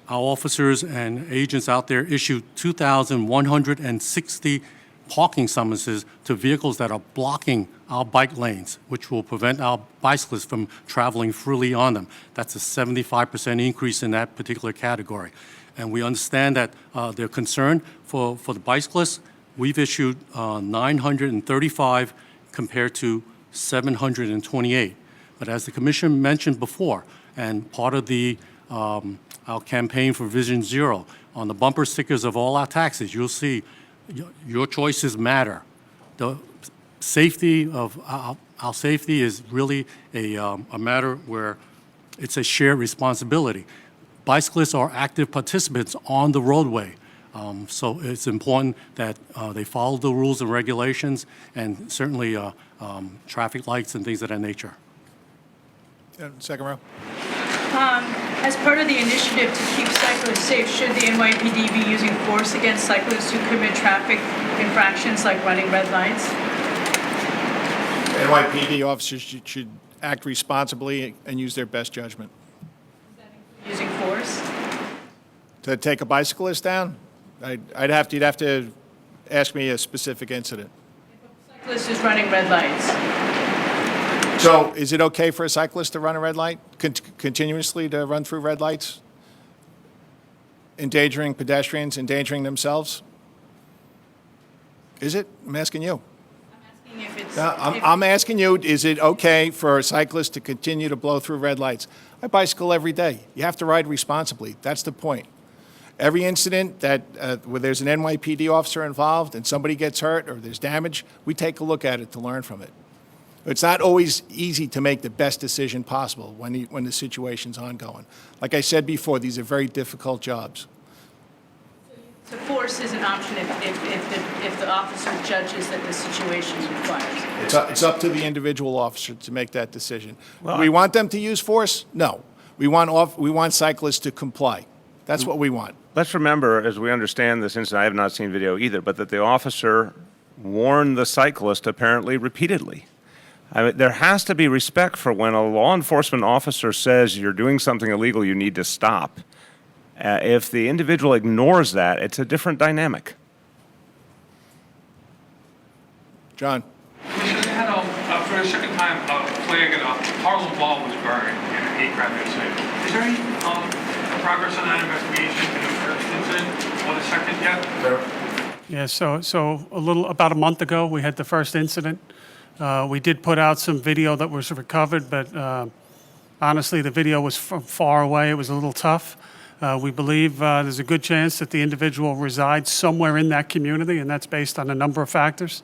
officers and agents out there issued 2,160 parking summonses to vehicles that are blocking our bike lanes, which will prevent our bicyclists from traveling freely on them. That's a 75% increase in that particular category. And we understand that they're concerned for the bicyclists. We've issued 935 compared to 728. But as the Commission mentioned before, and part of the our campaign for Vision Zero, on the bumper stickers of all our taxis, you'll see your choices matter. The safety of our safety is really a matter where it's a shared responsibility. Bicyclists are active participants on the roadway. So it's important that they follow the rules and regulations and certainly traffic lights and things of that nature. Second row. As part of the initiative to keep cyclists safe, should the NYPD be using force against cyclists who commit traffic infractions like running red lights? NYPD officers should act responsibly and use their best judgment. Using force? To take a bicyclist down? You'd have to ask me a specific incident. Cyclist is running red lights. So is it okay for a cyclist to run a red light, continuously to run through red lights? Endangering pedestrians, endangering themselves? Is it? I'm asking you. I'm asking you, is it okay for a cyclist to continue to blow through red lights? I bicycle every day. You have to ride responsibly. That's the point. Every incident that where there's an NYPD officer involved and somebody gets hurt or there's damage, we take a look at it to learn from it. It's not always easy to make the best decision possible when the situation's ongoing. Like I said before, these are very difficult jobs. Support force is an option if the officer judges that the situation requires it. It's up to the individual officer to make that decision. Do we want them to use force? No. We want cyclists to comply. That's what we want. Let's remember, as we understand this incident, I have not seen video either, but that the officer warned the cyclist apparently repeatedly. I mean, there has to be respect for when a law enforcement officer says you're doing something illegal, you need to stop. If the individual ignores that, it's a different dynamic. John. Commissioner, they had for the second time, a flag at Harlem Ball was burned in a hate crime incident. Is there any progress on that investigation in the first incident or the second yet? Yeah, so about a month ago, we had the first incident. We did put out some video that was recovered, but honestly, the video was from far away. It was a little tough. We believe there's a good chance that the individual resides somewhere in that community, and that's based on a number of factors.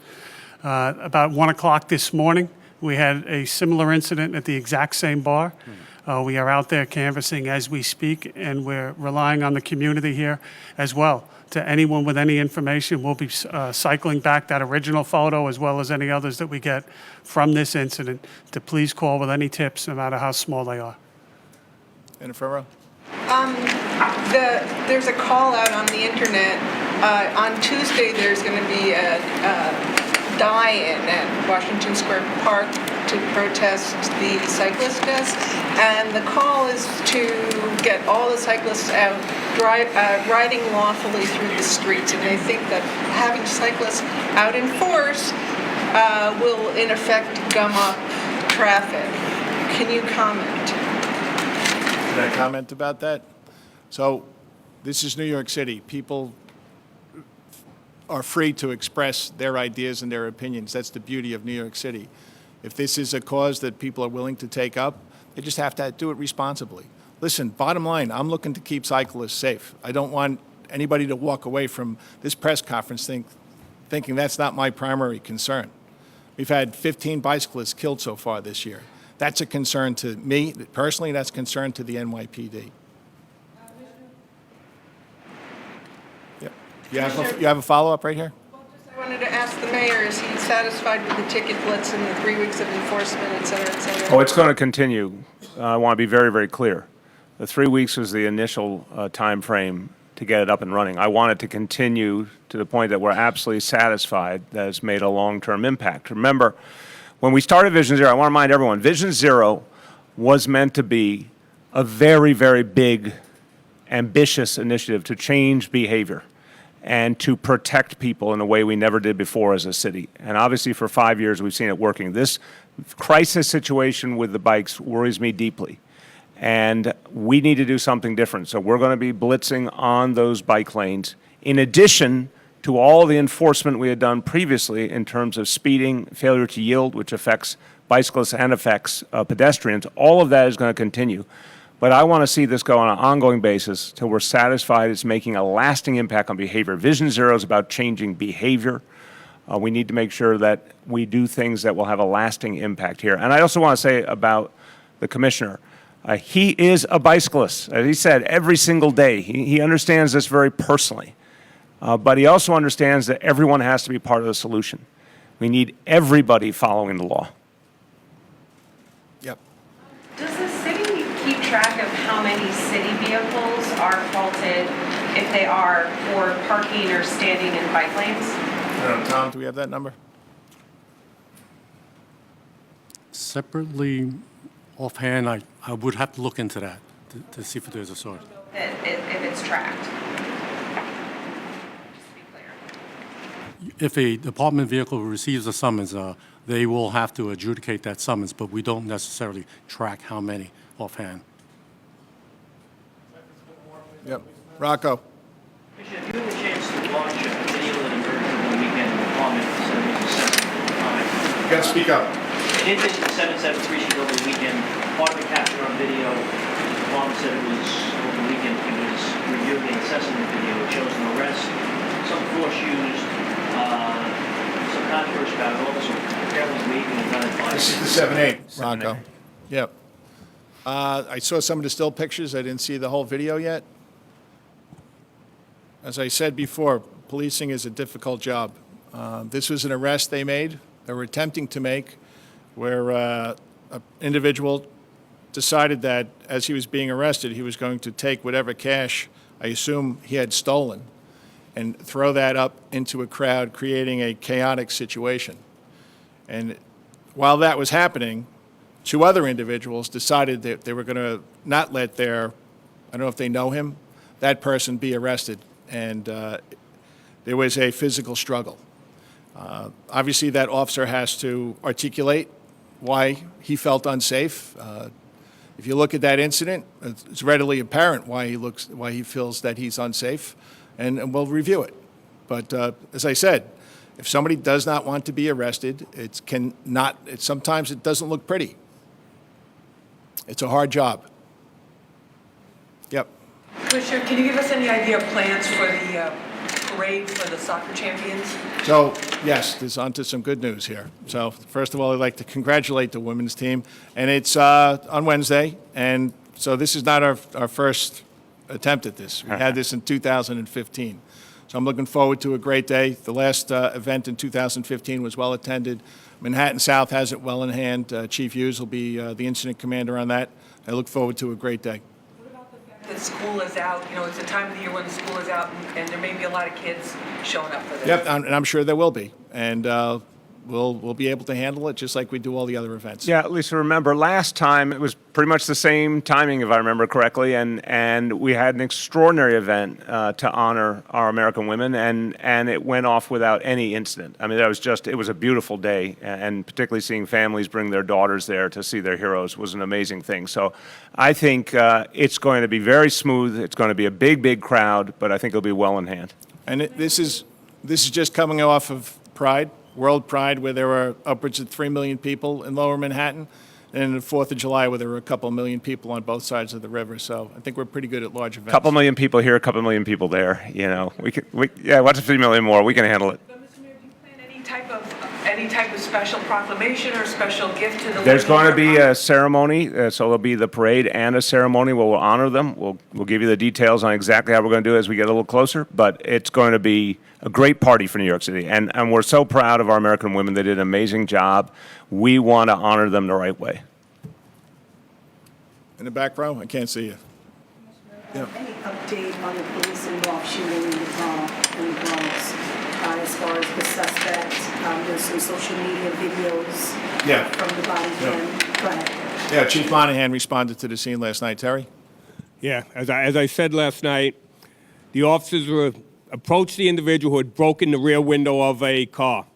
About 1 o'clock this morning, we had a similar incident at the exact same bar. We are out there canvassing as we speak, and we're relying on the community here as well. To anyone with any information, we'll be cycling back that original photo as well as any others that we get from this incident to please call with any tips, no matter how small they are. Jennifer? There's a call out on the internet. On Tuesday, there's going to be a die-in at Washington Square Park to protest the cyclist deaths, and the call is to get all the cyclists out riding lawfully through the streets, and they think that having cyclists out in force will in effect gum up traffic. Can you comment? Can I comment about that? So this is New York City. People are free to express their ideas and their opinions. That's the beauty of New York City. If this is a cause that people are willing to take up, they just have to do it responsibly. Listen, bottom line, I'm looking to keep cyclists safe. I don't want anybody to walk away from this press conference thinking that's not my primary concern. We've had 15 bicyclists killed so far this year. That's a concern to me. Personally, that's a concern to the NYPD. You have a follow-up right here? I wanted to ask the mayor, is he satisfied with the ticket blitz and the 3 weeks of enforcement, et cetera, et cetera? Oh, it's going to continue. I want to be very, very clear. The 3 weeks was the initial time frame to get it up and running. I want it to continue to the point that we're absolutely satisfied that it's made a long-term impact. Remember, when we started Vision Zero, I want to remind everyone, Vision Zero was meant to be a very, very big, ambitious initiative to change behavior and to protect people in a way we never did before as a city. And obviously for 5 years we've seen it working. This crisis situation with the bikes worries me deeply. And we need to do something different. So we're going to be blitzing on those bike lanes in addition to all the enforcement we had done previously in terms of speeding, failure to yield, which affects bicyclists and affects pedestrians. All of that is going to continue. But I want to see this go on an ongoing basis till we're satisfied it's making a lasting impact on behavior. Vision Zero is about changing behavior. We need to make sure that we do things that will have a lasting impact here. And I also want to say about the commissioner, he is a bicyclist. As he said, every single day. He understands this very personally. But he also understands that everyone has to be part of the solution. We need everybody following the law. Yep. Does the city keep track of how many city vehicles are faulted if they are for parking or standing in bike lanes? Tom, do we have that number? Separately, offhand, I would have to look into that to see if there's a source. If it's tracked? If a department vehicle receives a summons, they will have to adjudicate that summons, but we don't necessarily track how many offhand. Yep. Rocco. Commissioner, if you had a chance to watch a video that emerged over the weekend in the Department of Comment. You got to speak up. An incident at 773 Street over the weekend, part of the capture on video, the department said it was over the weekend, it was reviewing and assessing the video. It shows an arrest, some force used, some controversy about an officer apparently waving a gun at bikes. This is the 7-8, Rocco. Yep. I saw some of the still pictures. I didn't see the whole video yet. As I said before, policing is a difficult job. This was an arrest they were attempting to make, where an individual decided that as he was being arrested, he was going to take whatever cash, I assume he had stolen, and throw that up into a crowd, creating a chaotic situation. And while that was happening, two other individuals decided that they were going to not let their, I don't know if they know him, that person be arrested. And there was a physical struggle. Obviously, that officer has to articulate why he felt unsafe. If you look at that incident, it's readily apparent why he feels that he's unsafe, and we'll review it. But as I said, if somebody does not want to be arrested, sometimes it doesn't look pretty. It's a hard job. Yep. Commissioner, can you give us any idea of plans for the parade for the soccer champions? So, yes, there's on to some good news here. So, first of all, I'd like to congratulate the women's team. And it's on Wednesday, and so this is not our first attempt at this. We had this in 2015. So I'm looking forward to a great day. The last event in 2015 was well attended. Manhattan South has it well in hand. Chief Hughes will be the incident commander on that. I look forward to a great day. That school is out, it's a time of the year when the school is out, and there may be a lot of kids showing up for this. Yep, and I'm sure there will be. And we'll be able to handle it just like we do all the other events. Yeah, Lisa, remember, last time it was pretty much the same timing, if I remember correctly, and we had an extraordinary event to honor our American women, and it went off without any incident. I mean, it was a beautiful day, and particularly seeing families bring their daughters there to see their heroes was an amazing thing. So I think it's going to be very smooth. It's going to be a big, big crowd, but I think it'll be well in hand. And this is just coming off of Pride. World Pride, where there were upwards of 3 million people in Lower Manhattan, and the 4th of July, where there were a couple million people on both sides of the river. So I think we're pretty good at large events. A couple million people here, a couple million people there. What's 3 million more? We can handle it. Any type of special proclamation or special gift to the There's women? going to be a ceremony, so there'll be the parade and a ceremony where we'll honor them. We'll give you the details on exactly how we're going to do it as we get a little closer, but it's going to be a great party for New York City. And we're so proud of our American women. They did an amazing job. We want to honor them the right way. In the back row, I can't see you. Yeah. Any update on the police-involved shooting in the Bronx? As far as the suspect, there's some social media videos from the body cam. Go ahead. Yeah, Chief Monahan responded to the scene last night. Terry? Yeah, as I said last night, the officers approached the individual who had broken the rear window of a car.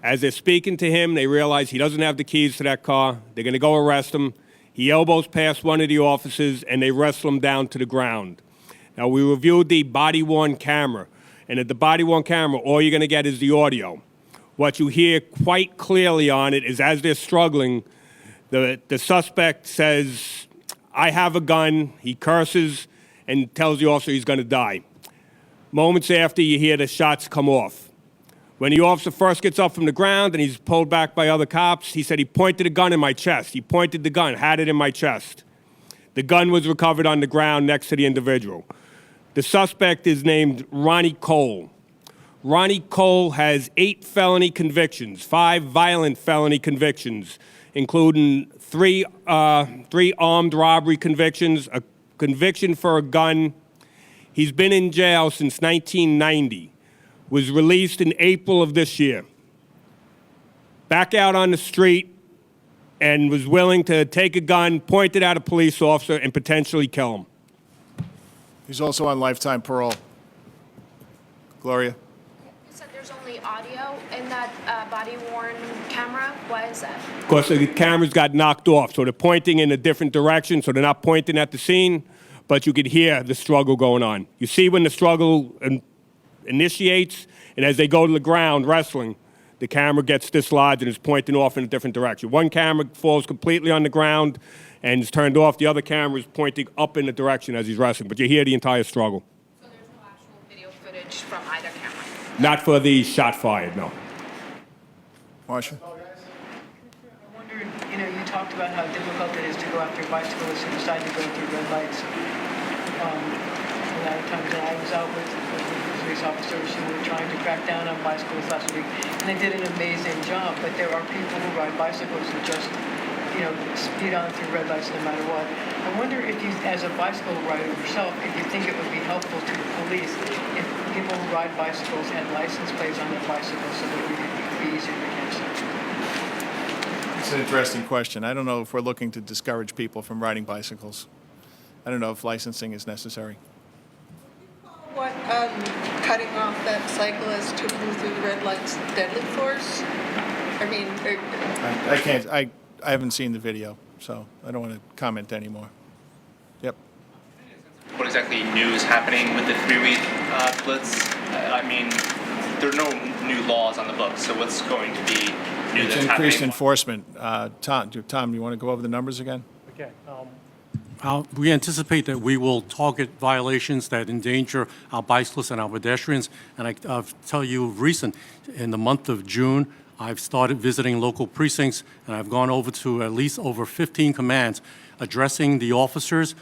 As they're speaking to him, they realize he doesn't have the keys to that car. They're going to go arrest him. He elbows past one of the officers, and they wrestle him down to the ground. Now, we reviewed the body-worn camera. And at the body-worn camera, all you're going to get is the audio. What you hear quite clearly on it is as they're struggling, the suspect says, "I have a gun." He curses and tells the officer he's going to die. Moments after, you hear the shots come off. When the officer first gets up from the ground and he's pulled back by other cops, he said he pointed a gun in my chest. He pointed the gun, had it in my chest. The gun was recovered on the ground next to the individual. The suspect is named Ronnie Cole. Ronnie Cole has 8 felony convictions, 5 violent felony convictions, including 3 armed robbery convictions, a conviction for a gun. He's been in jail since 1990, was released in April of this year. Back out on the street and was willing to take a gun, point it at a police officer, and potentially kill him. He's also on lifetime parole. Gloria? You said there's only audio in that body-worn camera. Why is that? Because the cameras got knocked off, so they're pointing in a different direction, so they're not pointing at the scene, but you could hear the struggle going on. You see when the struggle initiates, and as they go to the ground wrestling, the camera gets dislodged and is pointing off in a different direction. One camera falls completely on the ground and is turned off. The other camera is pointing up in the direction as he's wrestling, but you hear the entire struggle. So there's no actual video footage from either camera? Not for the shot fired, no. Marsha? I wondered, you talked about how difficult it is to go after bicyclists who decide to go through red lights. And that lot of times, and I was out with police officers who were trying to crack down on bicycles last week, and they did an amazing job. But there are people who ride bicycles who just, speed on through red lights no matter what. I wonder if you, as a bicycle rider yourself, if you think it would be helpful to the police if people who ride bicycles had license plates on their bicycles so that it would be easier to catch them. It's an interesting question. I don't know if we're looking to discourage people from riding bicycles. I don't know if licensing is necessary. What, cutting off that cyclist who blew through the red lights deadly force? I mean, I can't, I haven't seen the video, so I don't want to comment anymore. Yep. What exactly new is happening with the 3-week blitz? I mean, there are no new laws on the books, so what's going to be new It's that's increased happening? enforcement. Tom, you want to go over the numbers again? Okay. We anticipate that we will target violations that endanger our bicyclists and our pedestrians. And I'll tell you, in the month of June, I've started visiting local precincts, and I've gone over to at least over 15 commands, addressing the officers,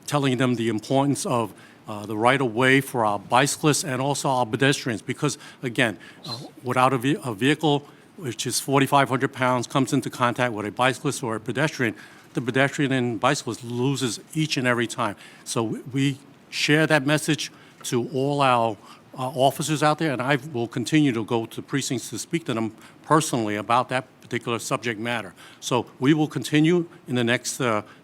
telling them the importance of the right-of-way for our bicyclists and also our pedestrians. Because, again, without a vehicle, which is 4,500 pounds, comes into contact with a bicyclist or a pedestrian, the pedestrian and bicyclist loses each and every time. So we share that message to all our officers out there, and I will continue to go to precincts to speak to them personally about that particular subject matter. So we will continue in the next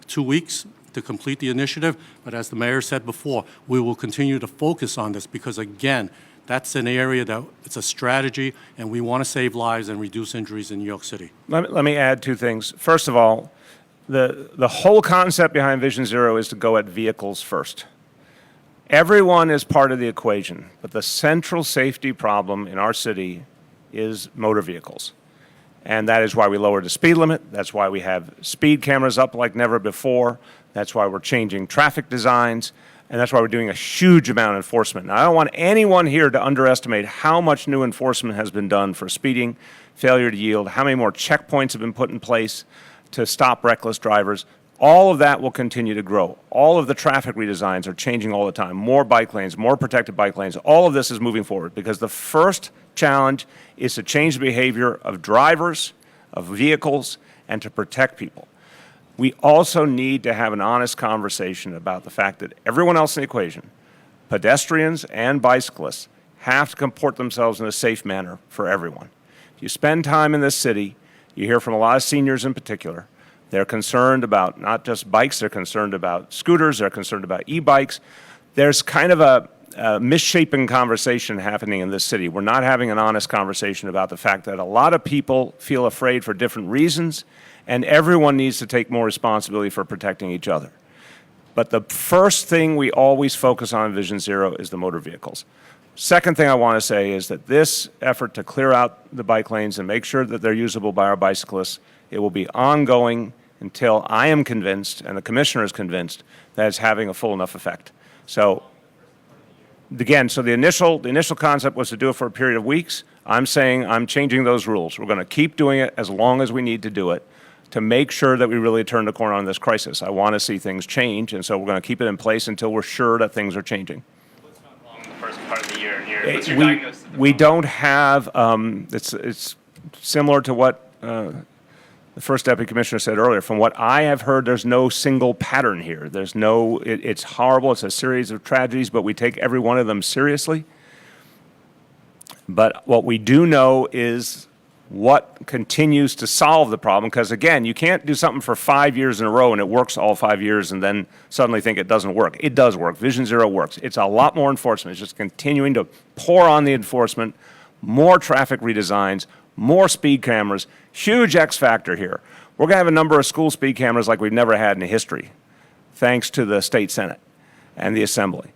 2 weeks to complete the initiative, but as the mayor said before, we will continue to focus on this because, again, that's an area that it's a strategy, and we want to save lives and reduce injuries in New York City. Let me add two things. First of all, the whole concept behind Vision Zero is to go at vehicles first. Everyone is part of the equation, but the central safety problem in our city is motor vehicles. And that is why we lowered the speed limit. That's why we have speed cameras up like never before. That's why we're changing traffic designs. And that's why we're doing a huge amount of enforcement. Now, I don't want anyone here to underestimate how much new enforcement has been done for speeding, failure to yield, how many more checkpoints have been put in place to stop reckless drivers. All of that will continue to grow. All of the traffic redesigns are changing all the time. More bike lanes, more protected bike lanes. All of this is moving forward because the first challenge is to change the behavior of drivers, of vehicles, and to protect people. We also need to have an honest conversation about the fact that everyone else in the equation, pedestrians and bicyclists, have to comport themselves in a safe manner for everyone. If you spend time in this city, you hear from a lot of seniors in particular. They're concerned about not just bikes, they're concerned about scooters, they're concerned about e-bikes. There's kind of a misshapen conversation happening in this city. We're not having an honest conversation about the fact that a lot of people feel afraid for different reasons, and everyone needs to take more responsibility for protecting each other. But the first thing we always focus on in Vision Zero is the motor vehicles. Second thing I want to say is that this effort to clear out the bike lanes and make sure that they're usable by our bicyclists, it will be ongoing until I am convinced and the commissioner is convinced that it's having a full enough effect. So again, so the initial concept was to do it for a period of weeks. I'm saying I'm changing those rules. We're going to keep doing it as long as we need to do it to make sure that we really turn the corner on this crisis. I want to see things change, and so we're going to keep it in place until we're sure that things are changing. What's gone wrong in the first part of the year? What's your diagnosis of the We don't have, it's similar to what the first deputy commissioner said earlier. From what I have heard, there's no single pattern here. There's no, it's horrible. It's a series of tragedies, but we take every one of them seriously. But what we do know is what continues to solve the problem, because again, you can't do something for 5 years in a row and it works all 5 years and then suddenly think it doesn't work. It does work. Vision Zero works. It's a lot more enforcement. It's just continuing to pour on the enforcement, more traffic redesigns, more speed cameras, huge X factor here. We're going to have a number of school speed cameras like we've never had in history, thanks to the state Senate and the Assembly.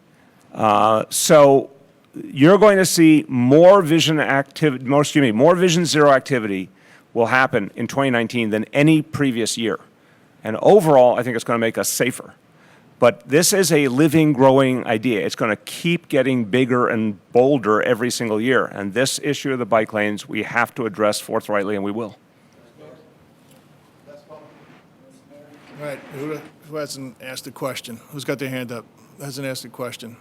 So you're going to see more Vision Zero activity will happen in 2019 than any previous year. And overall, I think it's going to make us safer. But this is a living, growing idea. It's going to keep getting bigger and bolder every single year. And this issue of the bike lanes, we have to address forthrightly, and we will. All right, who hasn't asked a question? Who's got their hand up? Hasn't asked a question?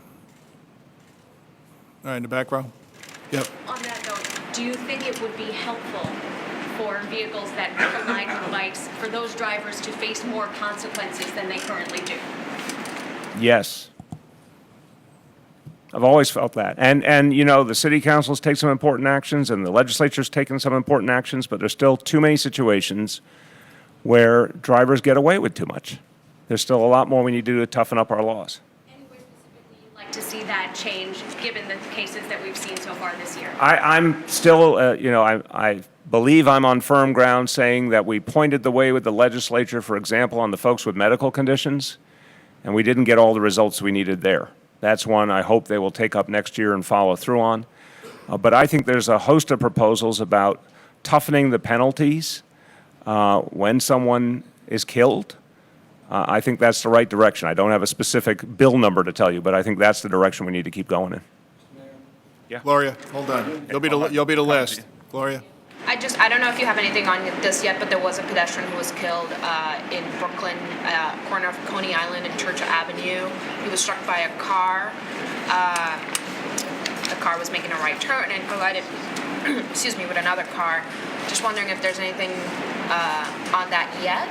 All right, in the back row. Yep. On that note, do you think it would be helpful for vehicles that collide with bikes, for those drivers to face more consequences than they currently do? Yes. I've always felt that. And you know, the city council's taken some important actions and the legislature's taken some important actions, but there's still too many situations where drivers get away with too much. There's still a lot more we need to do to toughen up our laws. You'd like to see that change, given the cases that we've seen so far this year? I'm still, you know, I believe I'm on firm ground saying that we pointed the way with the legislature, for example, on the folks with medical conditions, and we didn't get all the results we needed there. That's one I hope they will take up next year and follow through on. But I think there's a host of proposals about toughening the penalties when someone is killed. I think that's the right direction. I don't have a specific bill number to tell you, but I think that's the direction we need to keep going in. Yeah. Gloria, hold on. You'll be the last. Gloria? I don't know if you have anything on this yet, but there was a pedestrian who was killed in Brooklyn, corner of Coney Island and Church Avenue. He was struck by a car. The car was making a right turn and collided, excuse me, with another car. Just wondering if there's anything on that yet?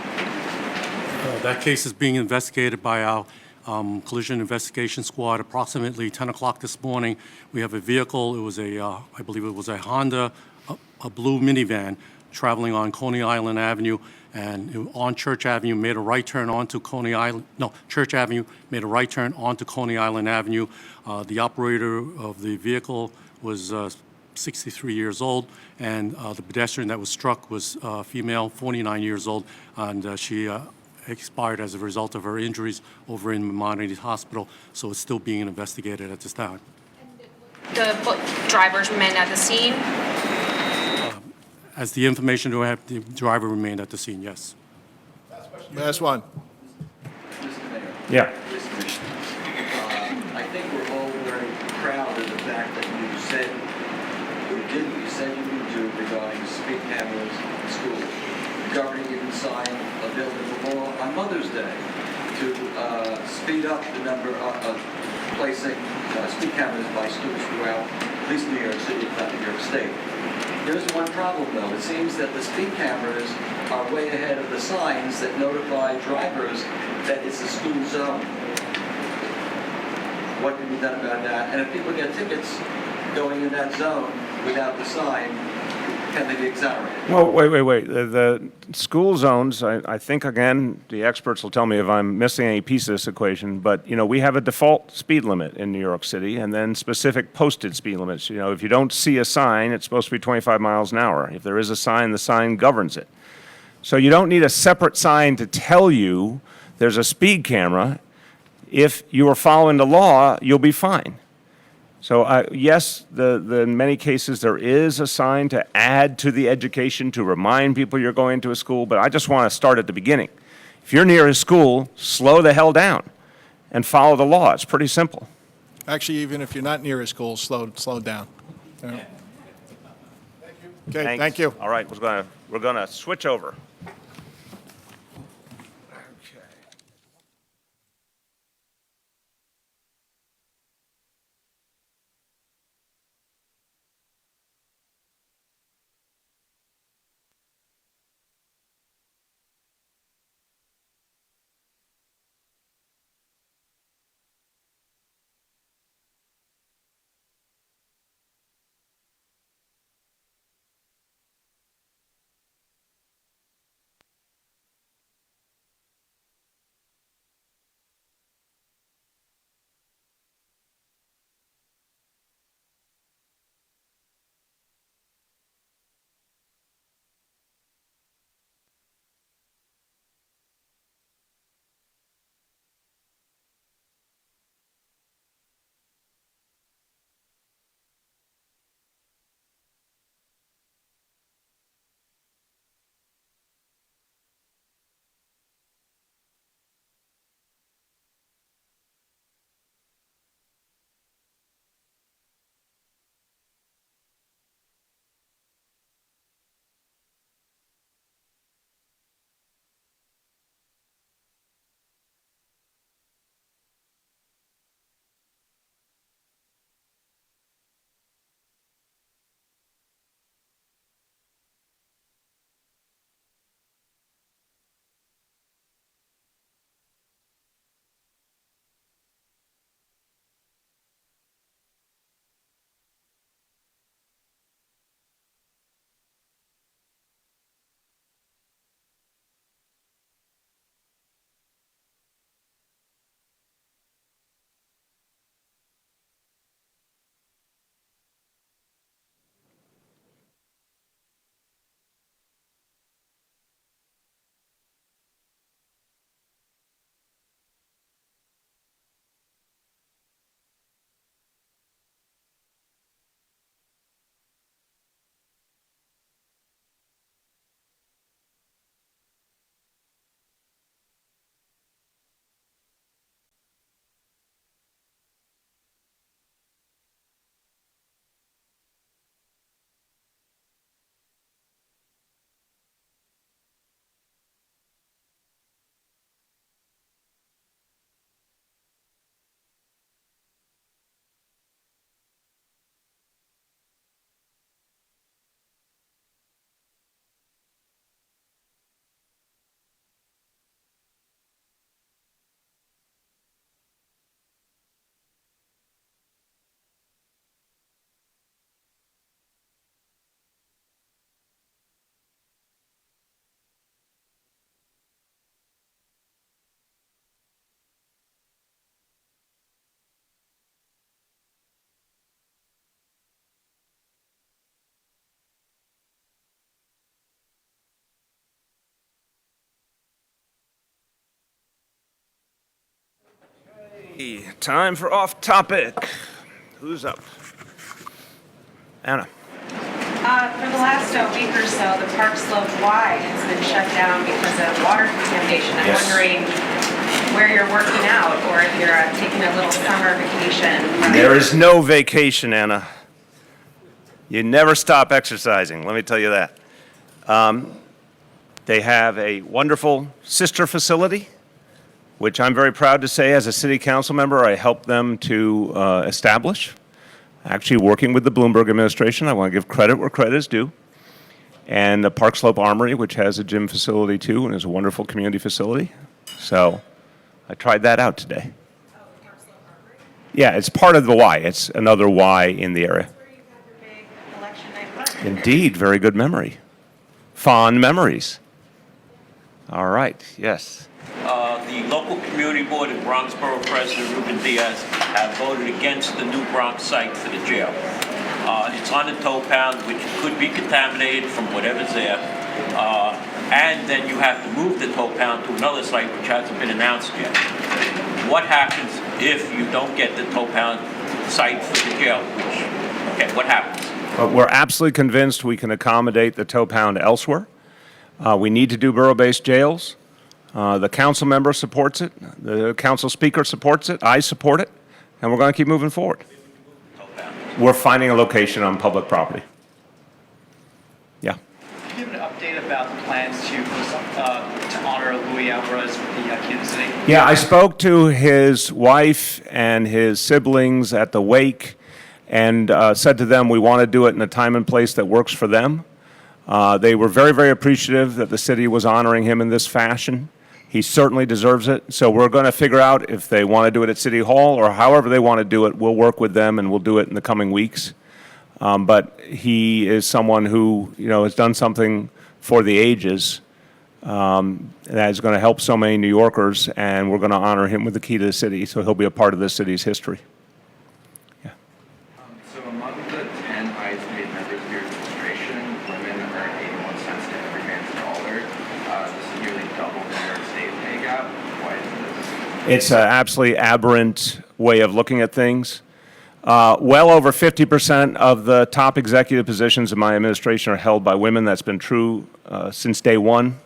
That case is being investigated by our collision investigation squad. Approximately 10 o'clock this morning, we have a vehicle. It was a, I believe it was a Honda, a blue minivan traveling on Coney Island Avenue, and on Church Avenue made a right turn onto Coney Island. No, Church Avenue made a right turn onto Coney Island Avenue. The operator of the vehicle was 63 years old, and the pedestrian that was struck was female, 49 years old, and she expired as a result of her injuries over in Maimonides Hospital, so it's still being investigated at this time. The drivers remain at the scene? As the information we have, the driver remained at the scene, yes. Last one. Yeah. I think we're all very proud of the fact that you said, or did what you said you would do regarding speed cameras in schools. The governor even signed a bill into law on Mother's Day to speed up the number of placing speed cameras by schools throughout at least New York City, if not New York State. There's one problem, though. It seems that the speed cameras are way ahead of the signs that notify drivers that it's a school zone. What can be done about that? And if people get tickets going in that zone without the sign, can they be exonerated? Well, wait. The school zones, I think, again, the experts will tell me if I'm missing any piece of this equation, but, you know, we have a default speed limit in New York City and then specific posted speed limits. You know, if you don't see a sign, it's supposed to be 25 miles an hour. If there is a sign, the sign governs it. So you don't need a separate sign to tell you there's a speed camera. If you are following the law, you'll be fine. So yes, in many cases there is a sign to add to the education to remind people you're going to a school, but I just want to start at the beginning. If you're near a school, slow the hell down and follow the law. It's pretty simple. Actually, even if you're not near a school, slow down. Yeah. Okay, thank you. All right, we're gonna switch over. Time for off topic. Who's up? Anna. For the last week or so, the Park Slope Y has been shut down because of water contamination. I'm Yes. wondering where you're working out or if you're taking a little summer vacation. There is no vacation, Anna. You never stop exercising, let me tell you that. They have a wonderful sister facility, which I'm very proud to say as a city council member I helped them to establish. Actually working with the Bloomberg administration, I want to give credit where credit is due. And the Park Slope Armory, which has a gym facility too and is a wonderful community facility. So I tried that out today. Yeah, it's part of the Y. It's another Y in the area. Indeed, very good memory. Fond memories. All right, yes. The local community board and Bronxborough President Ruben Diaz have voted against the new Bronx site for the jail. It's on the tow pound, which could be contaminated from whatever's there. And then you have to move the tow pound to another site which hasn't been announced yet. What happens if you don't get the tow pound site for the jail? What happens? But we're absolutely convinced we can accommodate the tow pound elsewhere. We need to do borough-based jails. The council member supports it. The council speaker supports it. I support it. And we're going to keep moving forward. We're finding a location on public property. Yeah. Can you give an update about the plans to honor Louis Alvarez with the Kansas City? Yeah, I spoke to his wife and his siblings at the wake and said to them we want to do it in a time and place that works for them. They were very, very appreciative that the city was honoring him in this fashion. He certainly deserves it. So we're going to figure out if they want to do it at City Hall or however they want to do it. We'll work with them and we'll do it in the coming weeks. But he is someone who, has done something for the ages that is going to help so many New Yorkers, and we're going to honor him with the key to the city, so he'll be a part of this city's history. So among the 10 highest paid members of your administration, women earn 81 cents to every man's dollar. This is nearly double the New York State pay gap. Why is this? It's an absolutely aberrant way of looking at things. Well over 50% of the top executive positions in my administration are held by women. That's been true since day one.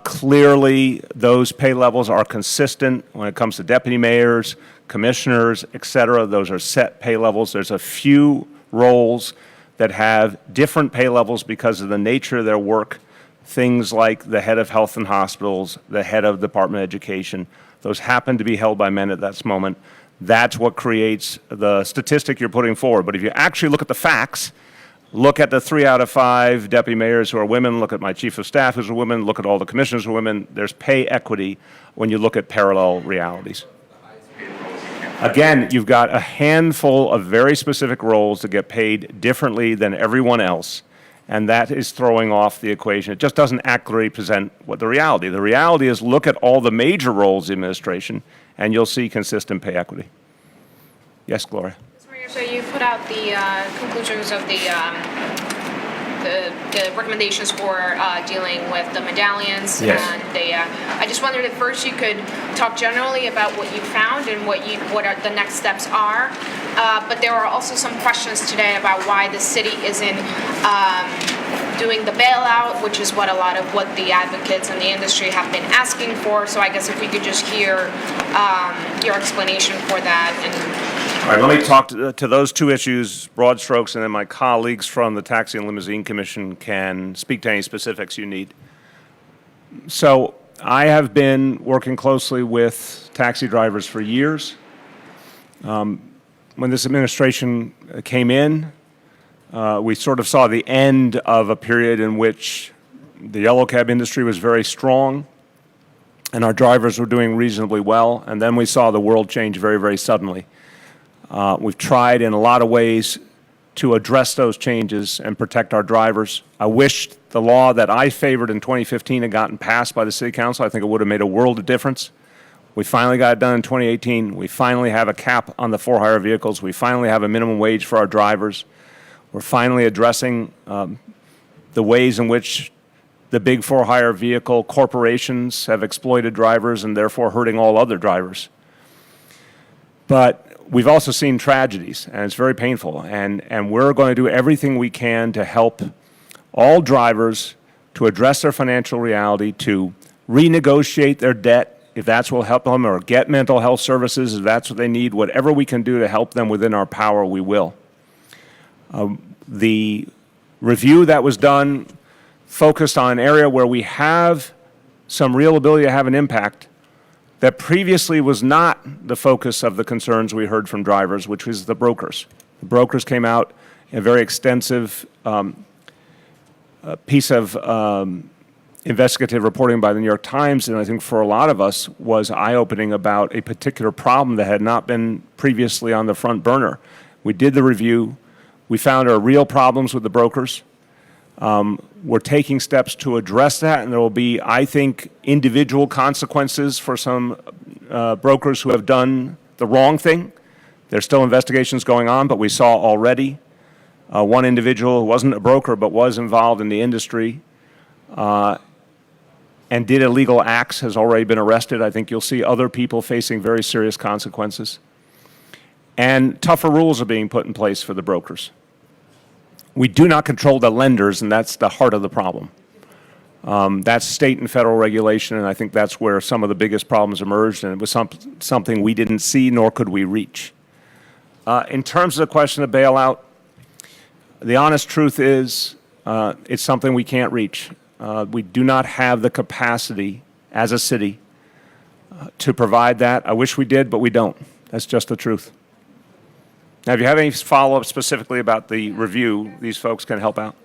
Clearly, those pay levels are consistent when it comes to deputy mayors, commissioners, et cetera. Those are set pay levels. There's a few roles that have different pay levels because of the nature of their work. Things like the head of health and hospitals, the head of Department of Education. Those happen to be held by men at this moment. That's what creates the statistic you're putting forward. But if you actually look at the facts, look at the 3 out of 5 deputy mayors who are women, look at my chief of staff who's a woman, look at all the commissioners who are women, there's pay equity when you look at parallel realities. Again, you've got a handful of very specific roles that get paid differently than everyone else, and that is throwing off the equation. It just doesn't accurately present what the reality. The reality is look at all the major roles in administration, and you'll see consistent pay equity. Yes, Gloria? So you put out the conclusions of the recommendations for dealing with the medallions. Yes. And I just wondered if first you could talk generally about what you found and what the next steps are. But there are also some questions today about why the city isn't doing the bailout, which is what a lot of what the advocates and the industry have been asking for. So I guess if we could just hear your explanation for that. All right, let me talk to those two issues, broad strokes, and then my colleagues from the Taxi and Limousine Commission can speak to any specifics you need. So I have been working closely with taxi drivers for years. When this administration came in, we sort of saw the end of a period in which the yellow cab industry was very strong and our drivers were doing reasonably well, and then we saw the world change very, very suddenly. We've tried in a lot of ways to address those changes and protect our drivers. I wish the law that I favored in 2015 had gotten passed by the City Council. I think it would have made a world of difference. We finally got it done in 2018. We finally have a cap on the for-hire vehicles. We finally have a minimum wage for our drivers. We're finally addressing the ways in which the big for-hire vehicle corporations have exploited drivers and therefore hurting all other drivers. But we've also seen tragedies, and it's very painful. And we're going to do everything we can to help all drivers to address their financial reality, to renegotiate their debt if that's what will help them, or get mental health services if that's what they need. Whatever we can do to help them within our power, we will. The review that was done focused on an area where we have some real ability to have an impact that previously was not the focus of the concerns we heard from drivers, which was the brokers. The brokers came out in a very extensive piece of investigative reporting by the New York Times, and I think for a lot of us was eye-opening about a particular problem that had not been previously on the front burner. We did the review. We found there are real problems with the brokers. We're taking steps to address that, and there will be, I think, individual consequences for some brokers who have done the wrong thing. There's still investigations going on, but we saw already one individual who wasn't a broker but was involved in the industry and did illegal acts has already been arrested. I think you'll see other people facing very serious consequences. And tougher rules are being put in place for the brokers. We do not control the lenders, and that's the heart of the problem. That's state and federal regulation, and I think that's where some of the biggest problems emerged, and it was something we didn't see nor could we reach. In terms of the question of bailout, the honest truth is it's something we can't reach. We do not have the capacity as a city to provide that. I wish we did, but we don't. That's just the truth. Now, if you have any follow-up specifically about the review, these folks can help out.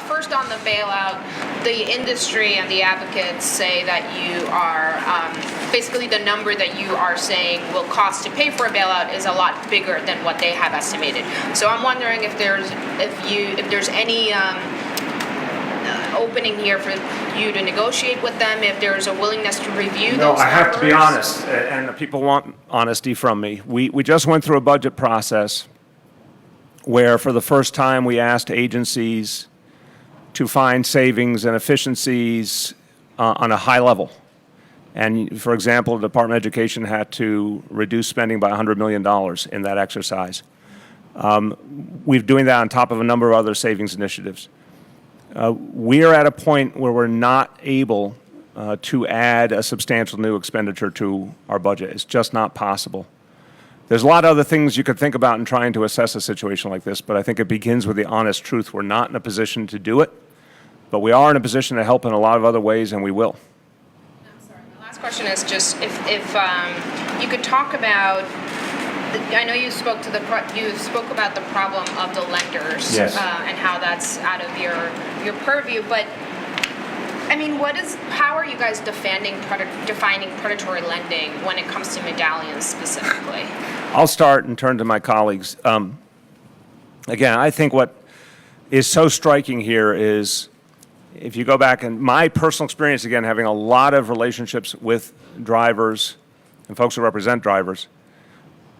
First, on the bailout, the industry and the advocates say that you are, basically the number that you are saying will cost to pay for a bailout is a lot bigger than what they have estimated. So I'm wondering if there's any opening here for you to negotiate with them, if there's a willingness to review those numbers. I have to be honest, and the people want honesty from me. We just went through a budget process where for the first time we asked agencies to find savings and efficiencies on a high level. And for example, the Department of Education had to reduce spending by $100 million in that exercise. We're doing that on top of a number of other savings initiatives. We are at a point where we're not able to add a substantial new expenditure to our budget. It's just not possible. There's a lot of other things you could think about in trying to assess a situation like this, but I think it begins with the honest truth. We're not in a position to do it, but we are in a position to help in a lot of other ways, and we will. I'm sorry. My last question is just if you could talk about. I know you spoke about the problem of the lenders. Yes. And how that's out of your purview, but I mean, how are you guys defining predatory lending when it comes to medallions specifically? I'll start and turn to my colleagues. Again, I think what is so striking here is if you go back, and my personal experience, again, having a lot of relationships with drivers and folks who represent drivers,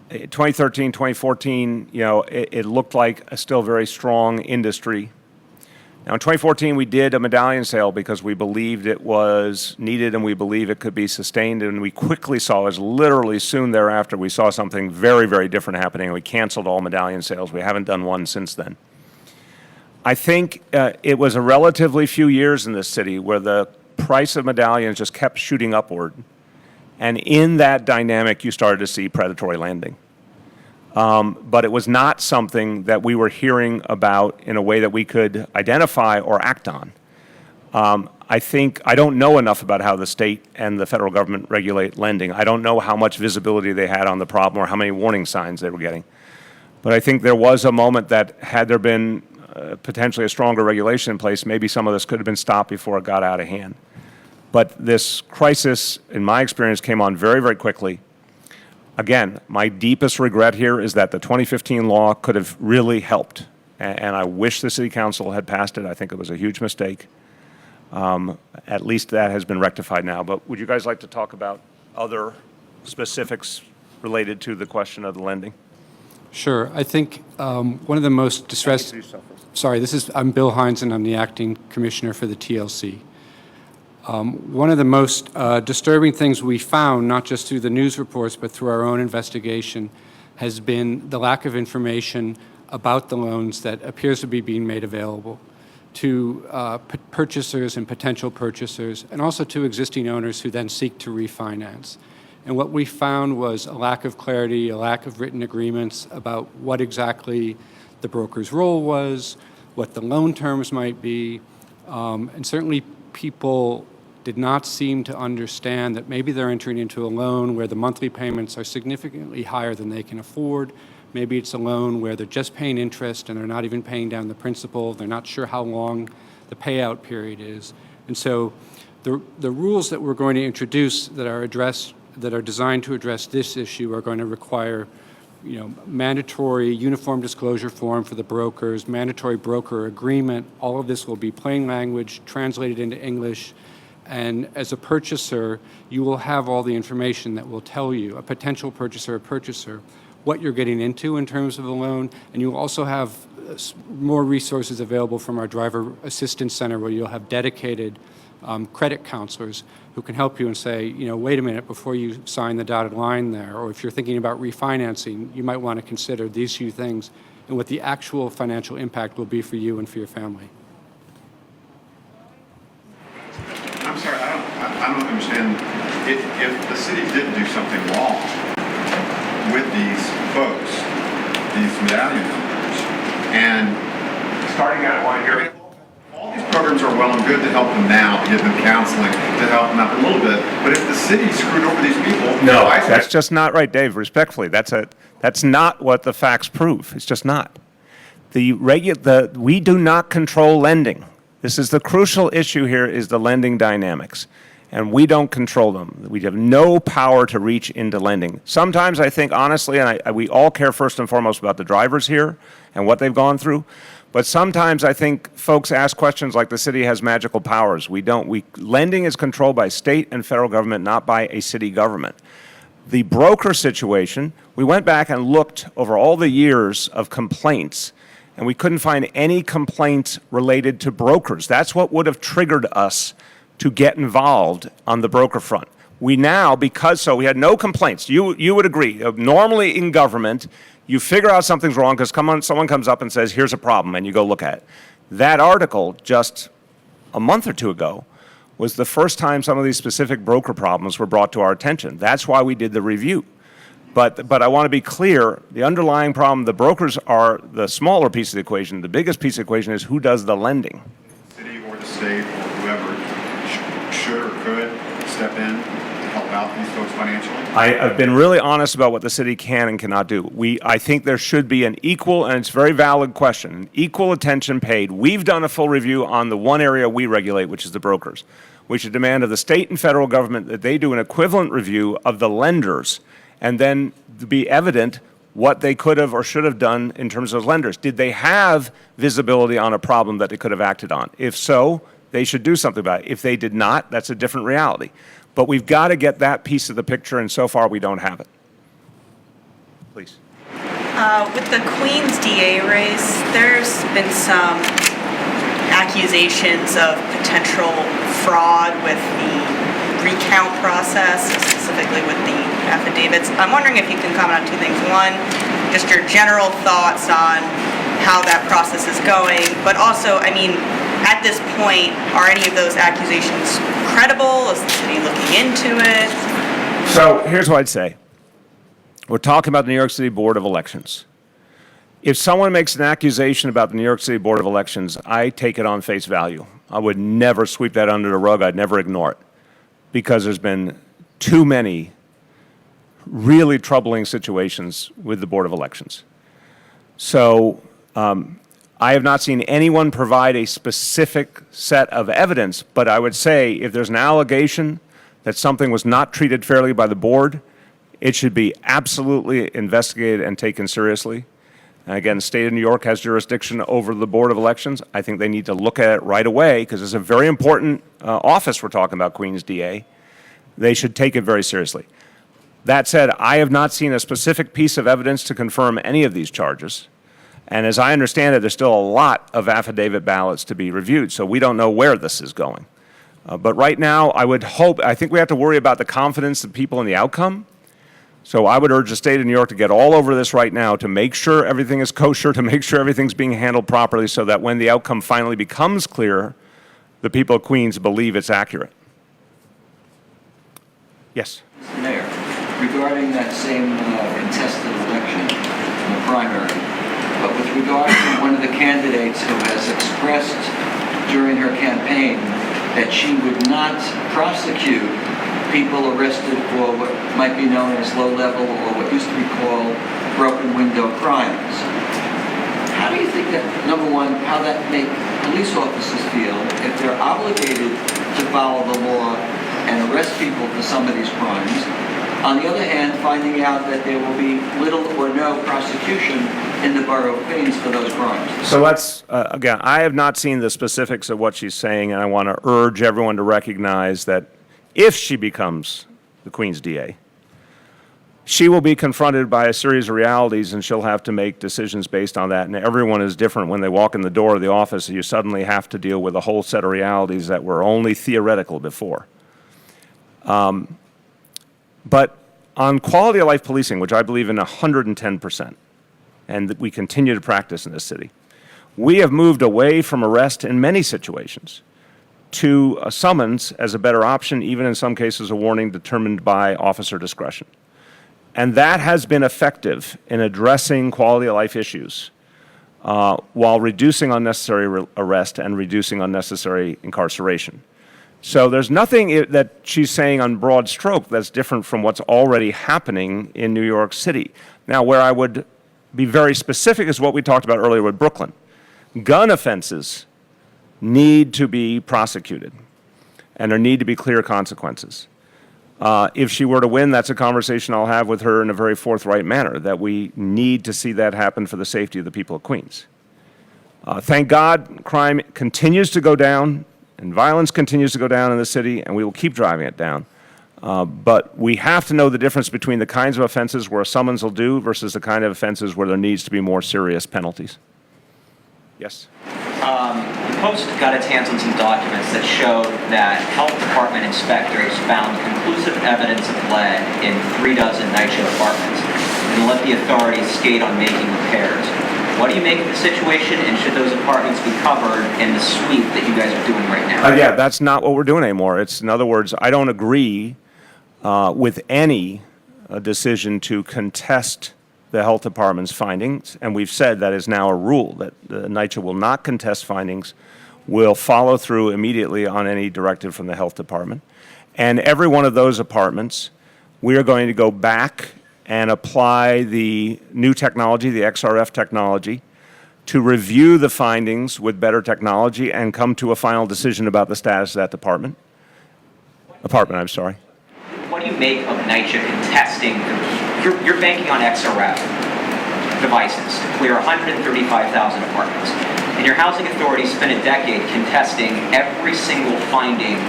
2013, 2014, it looked like a still very strong industry. Now, in 2014, we did a medallion sale because we believed it was needed and we believe it could be sustained, and we quickly saw, as literally soon thereafter, we saw something very, very different happening, and we canceled all medallion sales. We haven't done one since then. I think it was a relatively few years in this city where the price of medallions just kept shooting upward. And in that dynamic, you started to see predatory lending. But it was not something that we were hearing about in a way that we could identify or act on. I don't know enough about how the state and the federal government regulate lending. I don't know how much visibility they had on the problem or how many warning signs they were getting. But I think there was a moment that had there been potentially a stronger regulation in place, maybe some of this could have been stopped before it got out of hand. But this crisis, in my experience, came on very, very quickly. Again, my deepest regret here is that the 2015 law could have really helped. And I wish the City Council had passed it. I think it was a huge mistake. At least that has been rectified now. But would you guys like to talk about other specifics related to the question of the lending? Sure. I think one of the most distressed... I'm Bill Hines, and I'm the acting commissioner for the TLC. One of the most disturbing things we found, not just through the news reports, but through our own investigation, has been the lack of information about the loans that appears to be being made available to purchasers and potential purchasers, and also to existing owners who then seek to refinance. And what we found was a lack of clarity, a lack of written agreements about what exactly the broker's role was, what the loan terms might be, and certainly people did not seem to understand that maybe they're entering into a loan where the monthly payments are significantly higher than they can afford. Maybe it's a loan where they're just paying interest and they're not even paying down the principal. They're not sure how long the payout period is. And so the rules that we're going to introduce that are designed to address this issue are going to require mandatory uniform disclosure form for the brokers, mandatory broker agreement. All of this will be plain language, translated into English. And as a purchaser, you will have all the information that will tell you, a potential purchaser or purchaser, what you're getting into in terms of the loan. And you will also have more resources available from our driver assistance center, where you'll have dedicated credit counselors who can help you and say, wait a minute, before you sign the dotted line there, or if you're thinking about refinancing, you might want to consider these few things and what the actual financial impact will be for you and for your family. I'm sorry, I don't understand. If the city didn't do something wrong with these folks, these medallion owners, and starting out one here, all these programs are well and good to help them now, give them counseling, to help them out a little bit. But if the city screwed over these people, No, that's just not right, Dave, respectfully. That's not what the facts prove. It's just not. We do not control lending. This is the crucial issue here, is the lending dynamics. And we don't control them. We have no power to reach into lending. Sometimes I think, honestly, and we all care first and foremost about the drivers here and what they've gone through, but sometimes I think folks ask questions like the city has magical powers. We don't. Lending is controlled by state and federal government, not by a city government. The broker situation, we went back and looked over all the years of complaints, and we couldn't find any complaints related to brokers. That's what would have triggered us to get involved on the broker front. We now, we had no complaints. You would agree. Normally in government, you figure out something's wrong because someone comes up and says, here's a problem, and you go look at it. That article, just a month or two ago, was the first time some of these specific broker problems were brought to our attention. That's why we did the review. But I want to be clear, the underlying problem, the brokers are the smaller piece of the equation. The biggest piece of the equation is who does the lending. The city or the state or whoever should or could step in to help out these folks financially? I've been really honest about what the city can and cannot do. I think there should be an equal, and it's a very valid question, an equal attention paid. We've done a full review on the one area we regulate, which is the brokers. We should demand of the state and federal government that they do an equivalent review of the lenders, and then be evident what they could have or should have done in terms of lenders. Did they have visibility on a problem that they could have acted on? If so, they should do something about it. If they did not, that's a different reality. But we've got to get that piece of the picture, and so far we don't have it. Please. With the Queens DA race, there's been some accusations of potential fraud with the recount process, specifically with the affidavits. I'm wondering if you can comment on two things. One, just your general thoughts on how that process is going, but also, at this point, are any of those accusations credible? Is the city looking into it? So here's what I'd say. We're talking about the New York City Board of Elections. If someone makes an accusation about the New York City Board of Elections, I take it on face value. I would never sweep that under the rug. I'd never ignore it, because there's been too many really troubling situations with the Board of Elections. So I have not seen anyone provide a specific set of evidence, but I would say if there's an allegation that something was not treated fairly by the board, it should be absolutely investigated and taken seriously. And again, the state of New York has jurisdiction over the Board of Elections. I think they need to look at it right away, because it's a very important office we're talking about, Queens DA. They should take it very seriously. That said, I have not seen a specific piece of evidence to confirm any of these charges. And as I understand it, there's still a lot of affidavit ballots to be reviewed, so we don't know where this is going. But right now, I think we have to worry about the confidence of people in the outcome. So I would urge the state of New York to get all over this right now to make sure everything is kosher, to make sure everything's being handled properly so that when the outcome finally becomes clear, the people of Queens believe it's accurate. Yes? Mr. Mayor, regarding that same contested election in the primary, but with regard to one of the candidates who has expressed during her campaign that she would not prosecute people arrested for what might be known as low-level or what used to be called broken window crimes. How do you think that, number one, how that make police officers feel if they're obligated to follow the law and arrest people for some of these crimes? On the other hand, finding out that there will be little or no prosecution in the borough of Queens for those crimes. So let's, again, I have not seen the specifics of what she's saying, and I want to urge everyone to recognize that if she becomes the Queens DA, she will be confronted by a series of realities, and she'll have to make decisions based on that. And everyone is different. When they walk in the door of the office, you suddenly have to deal with a whole set of realities that were only theoretical before. But on quality of life policing, which I believe in 110%, and that we continue to practice in this city, we have moved away from arrest in many situations to a summons as a better option, even in some cases a warning determined by officer discretion. And that has been effective in addressing quality of life issues while reducing unnecessary arrest and reducing unnecessary incarceration. So there's nothing that she's saying on broad stroke that's different from what's already happening in New York City. Now, where I would be very specific is what we talked about earlier with Brooklyn. Gun offenses need to be prosecuted, and there need to be clear consequences. If she were to win, that's a conversation I'll have with her in a very forthright manner, that we need to see that happen for the safety of the people of Queens. Thank God, crime continues to go down, and violence continues to go down in the city, and we will keep driving it down. But we have to know the difference between the kinds of offenses where a summons will do versus the kind of offenses where there needs to be more serious penalties. Yes? The Post got its hands on some documents that showed that health department inspectors found conclusive evidence of lead in 3 dozen Nycha apartments and let the authorities skate on making repairs. What do you make of the situation, and should those apartments be covered in the sweep that you guys are doing right now? Yeah, that's not what we're doing anymore. In other words, I don't agree with any decision to contest the health department's findings, and we've said that is now a rule, that Nycha will not contest findings, will follow through immediately on any directive from the health department. And every one of those apartments, we are going to go back and apply the new technology, the XRF technology, to review the findings with better technology and come to a final decision about the status of that apartment, I'm sorry. What do you make of Nycha contesting? You're banking on XRF devices to clear 135,000 apartments. And your housing authority spent a decade contesting every single finding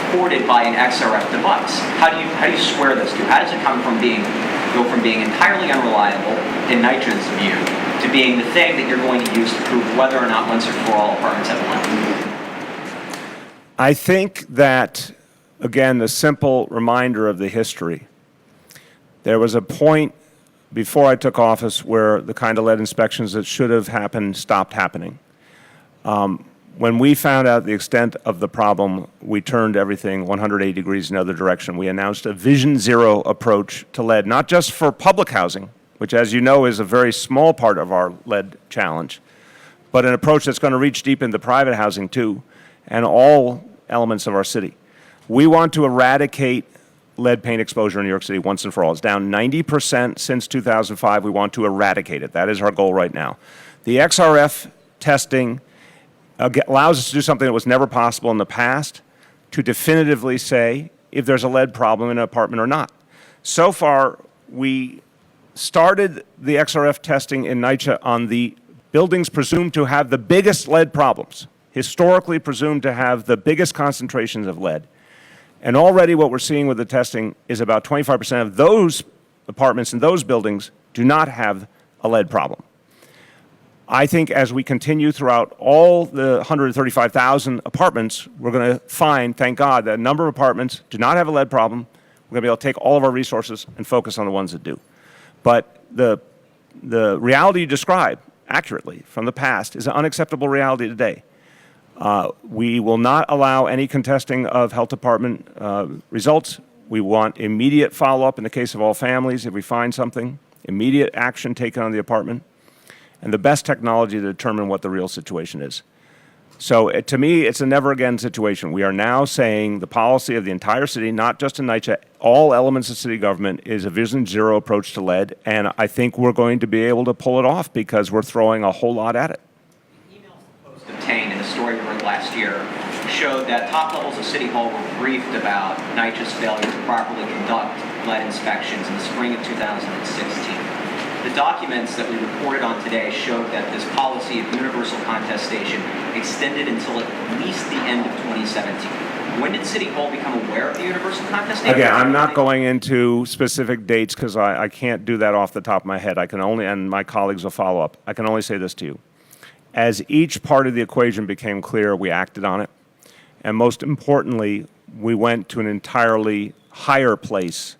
reported by an XRF device. How do you square those two? How does it go from being entirely unreliable in Nycha's view to being the thing that you're going to use to prove whether or not once and for all apartments have lead? I think that, again, the simple reminder of the history. There was a point before I took office where the kind of lead inspections that should have happened stopped happening. When we found out the extent of the problem, we turned everything 180 degrees in the other direction. We announced a Vision Zero approach to lead, not just for public housing, which, as you know, is a very small part of our lead challenge, but an approach that's going to reach deep into private housing, too, and all elements of our city. We want to eradicate lead paint exposure in New York City once and for all. It's down 90% since 2005. We want to eradicate it. That is our goal right now. The XRF testing allows us to do something that was never possible in the past, to definitively say if there's a lead problem in an apartment or not. So far, we started the XRF testing in Nycha on the buildings presumed to have the biggest lead problems, historically presumed to have the biggest concentrations of lead. And already what we're seeing with the testing is about 25% of those apartments in those buildings do not have a lead problem. I think as we continue throughout all the 135,000 apartments, we're going to find, thank God, that a number of apartments do not have a lead problem. We're going to be able to take all of our resources and focus on the ones that do. But the reality you describe accurately from the past is an unacceptable reality today. We will not allow any contesting of health department results. We want immediate follow-up in the case of all families if we find something, immediate action taken on the apartment, and the best technology to determine what the real situation is. So to me, it's a never-again situation. We are now saying the policy of the entire city, not just in Nycha, all elements of city government, is a vision zero approach to lead, and I think we're going to be able to pull it off because we're throwing a whole lot at it. Obtained in a story we wrote last year showed that top levels of City Hall were briefed about Nycha's failure to properly conduct lead inspections in the spring of 2016. The documents that we reported on today showed that this policy of universal contestation extended until at least the end of 2017. When did City Hall become aware of the universal contestation? Again, I'm not going into specific dates because I can't do that off the top of my head. I can only, and my colleagues will follow up. I can only say this to you. As each part of the equation became clear, we acted on it. And most importantly, we went to an entirely higher place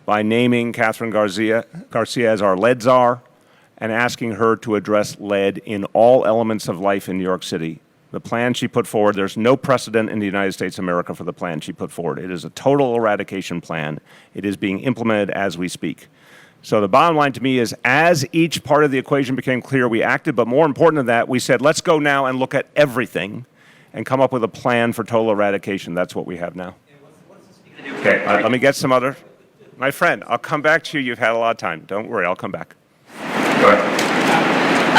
by naming Catherine Garcia as our lead czar and asking her to address lead in all elements of life in New York City. The plan she put forward, there's no precedent in the United States of America for the plan she put forward. It is a total eradication plan. It is being implemented as we speak. So the bottom line to me is, as each part of the equation became clear, we acted, but more important than that, we said, let's go now and look at everything and come up with a plan for total eradication. That's what we have now. Okay, let me get some other. My friend, I'll come back to you. You've had a lot of time. Don't worry, I'll come back. Go ahead.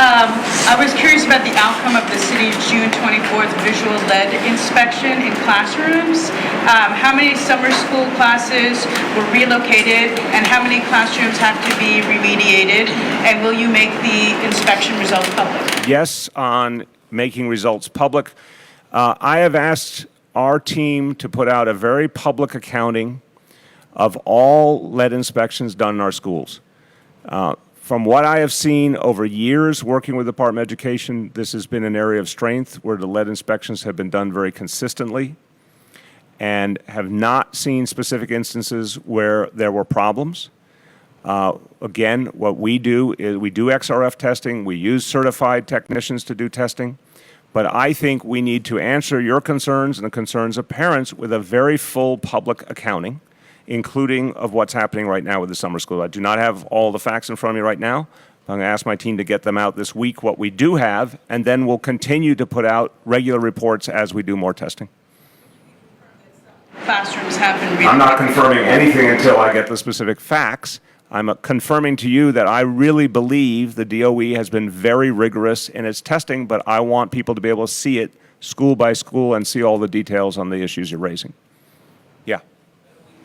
I was curious about the outcome of the city's June 24th visual lead inspection in classrooms. How many summer school classes were relocated, and how many classrooms have to be remediated? And will you make the inspection results public? Yes, on making results public. I have asked our team to put out a very public accounting of all lead inspections done in our schools. From what I have seen over years working with the Department of Education, this has been an area of strength where the lead inspections have been done very consistently and have not seen specific instances where there were problems. Again, what we do is we do XRF testing, we use certified technicians to do testing, but I think we need to answer your concerns and the concerns of parents with a very full public accounting, including of what's happening right now with the summer school. I do not have all the facts in front of me right now. I'm going to ask my team to get them out this week, what we do have, and then we'll continue to put out regular reports as we do more testing. Classrooms have been I'm not confirming anything until I get the specific facts. I'm confirming to you that I really believe the DOE has been very rigorous in its testing, but I want people to be able to see it school by school and see all the details on the issues you're raising. Yeah.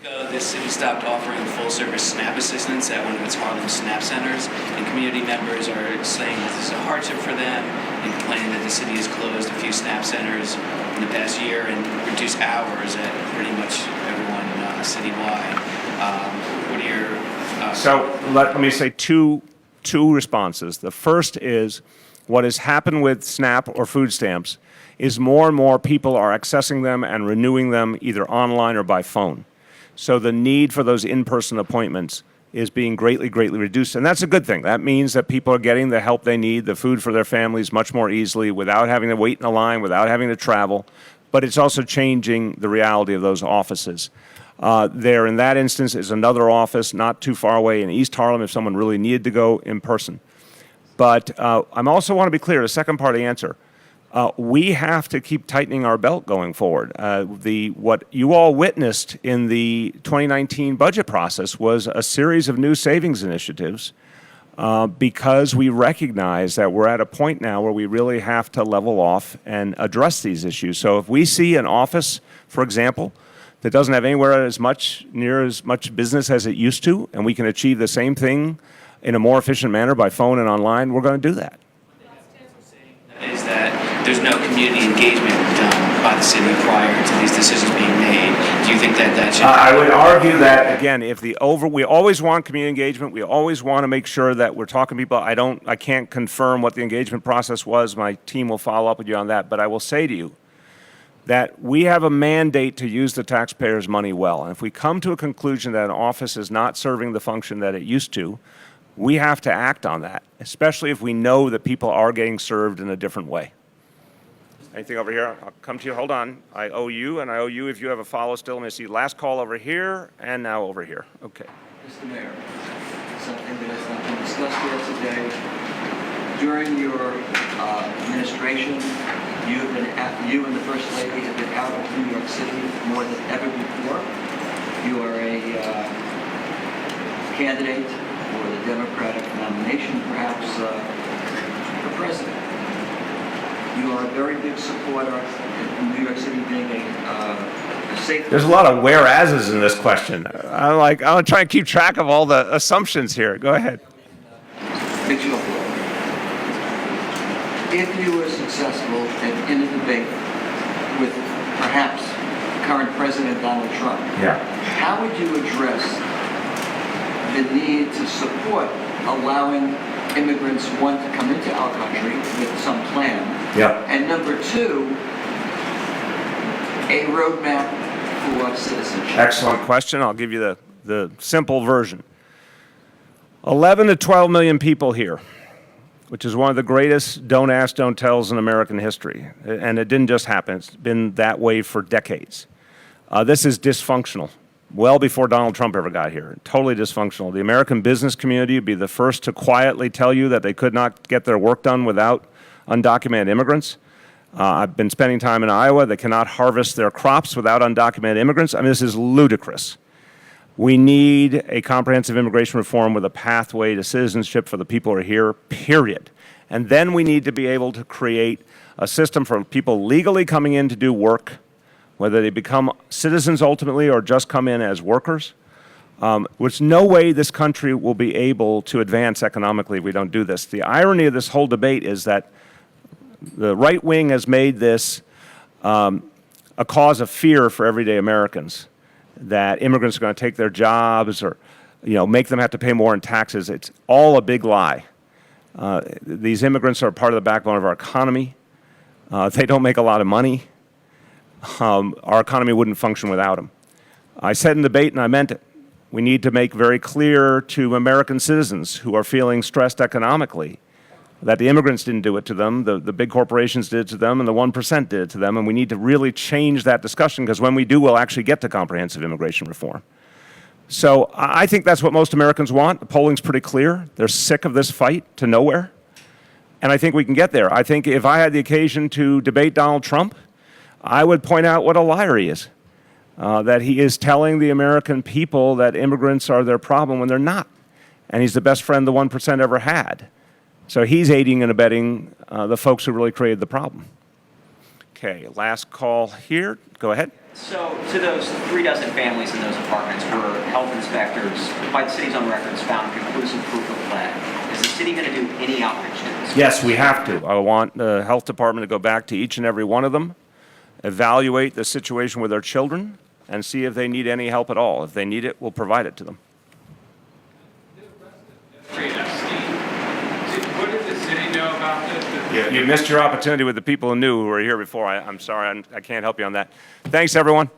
The city stopped offering full-service SNAP assistance at one of its Harlem SNAP centers, and community members are saying that this is a hardship for them and complaining that the city has closed a few SNAP centers in the past year and reduced hours at pretty much everyone citywide. What are your... So let me say two responses. The first is what has happened with SNAP or food stamps is more and more people are accessing them and renewing them either online or by phone. So the need for those in-person appointments is being greatly, greatly reduced. And that's a good thing. That means that people are getting the help they need, the food for their families much more easily without having to wait in a line, without having to travel. But it's also changing the reality of those offices. There, in that instance, is another office not too far away in East Harlem if someone really needed to go in person. But I also want to be clear, the second part of the answer. We have to keep tightening our belt going forward. What you all witnessed in the 2019 budget process was a series of new savings initiatives because we recognize that we're at a point now where we really have to level off and address these issues. So if we see an office, for example, that doesn't have anywhere near as much business as it used to, and we can achieve the same thing in a more efficient manner by phone and online, we're going to do that. Is that there's no community engagement done by the city prior to these decisions being made. Do you think that that should? I would argue that, again, we always want community engagement. We always want to make sure that we're talking to people. I can't confirm what the engagement process was. My team will follow up with you on that. But I will say to you that we have a mandate to use the taxpayers' money well. And if we come to a conclusion that an office is not serving the function that it used to, we have to act on that, especially if we know that people are getting served in a different way. Anything over here? I'll come to you. Hold on. I owe you, and I owe you if you have a follow still. Let me see. Last call over here, and now over here. Okay. Mr. Mayor, something that has not been discussed here today. During your administration, you and the First Lady have been out of New York City more than ever before. You are a candidate for the Democratic nomination, perhaps for president. You are a very big supporter of New York City being a safe. There's a lot of whereases in this question. I'm trying to keep track of all the assumptions here. Go ahead. If you were successful in a debate with perhaps current President Donald Trump, how would you address the need to support allowing immigrants, one, to come into our country with some plan, and number two, a roadmap for citizenship? Excellent question. I'll give you the simple version. 11 to 12 million people here, which is one of the greatest don't ask, don't tells in American history. And it didn't just happen. It's been that way for decades. This is dysfunctional. Well before Donald Trump ever got here. Totally dysfunctional. The American business community would be the first to quietly tell you that they could not get their work done without undocumented immigrants. I've been spending time in Iowa. They cannot harvest their crops without undocumented immigrants. I mean, this is ludicrous. We need a comprehensive immigration reform with a pathway to citizenship for the people who are here, period. And then we need to be able to create a system for people legally coming in to do work, whether they become citizens ultimately or just come in as workers. There's no way this country will be able to advance economically if we don't do this. The irony of this whole debate is that the right wing has made this a cause of fear for everyday Americans, that immigrants are going to take their jobs or make them have to pay more in taxes. It's all a big lie. These immigrants are part of the backbone of our economy. They don't make a lot of money. Our economy wouldn't function without them. I said in the debate, and I meant it, we need to make very clear to American citizens who are feeling stressed economically that the immigrants didn't do it to them, the big corporations did it to them, and the 1% did it to them, and we need to really change that discussion, because when we do, we'll actually get to comprehensive immigration reform. So I think that's what most Americans want. The polling's pretty clear. They're sick of this fight to nowhere, and I think we can get there. I think if I had the occasion to debate Donald Trump, I would point out what a liar he is, that he is telling the American people that immigrants are their problem when they're not, and he's the best friend the 1% ever had. So he's aiding and abetting the folks who really created the problem. Okay, last call here. Go ahead. So to those 36 families in those apartments where health inspectors, by the city's own records, found conclusive proof of lead, is the city going to do any outreach to this? Yes, we have to. I want the health department to go back to each and every one of them, evaluate the situation with their children, and see if they need any help at all. If they need it, we'll provide it to them. What did the city know about this? You missed your opportunity with the people who knew who were here before. I'm sorry, I can't help you on that. Thanks, everyone.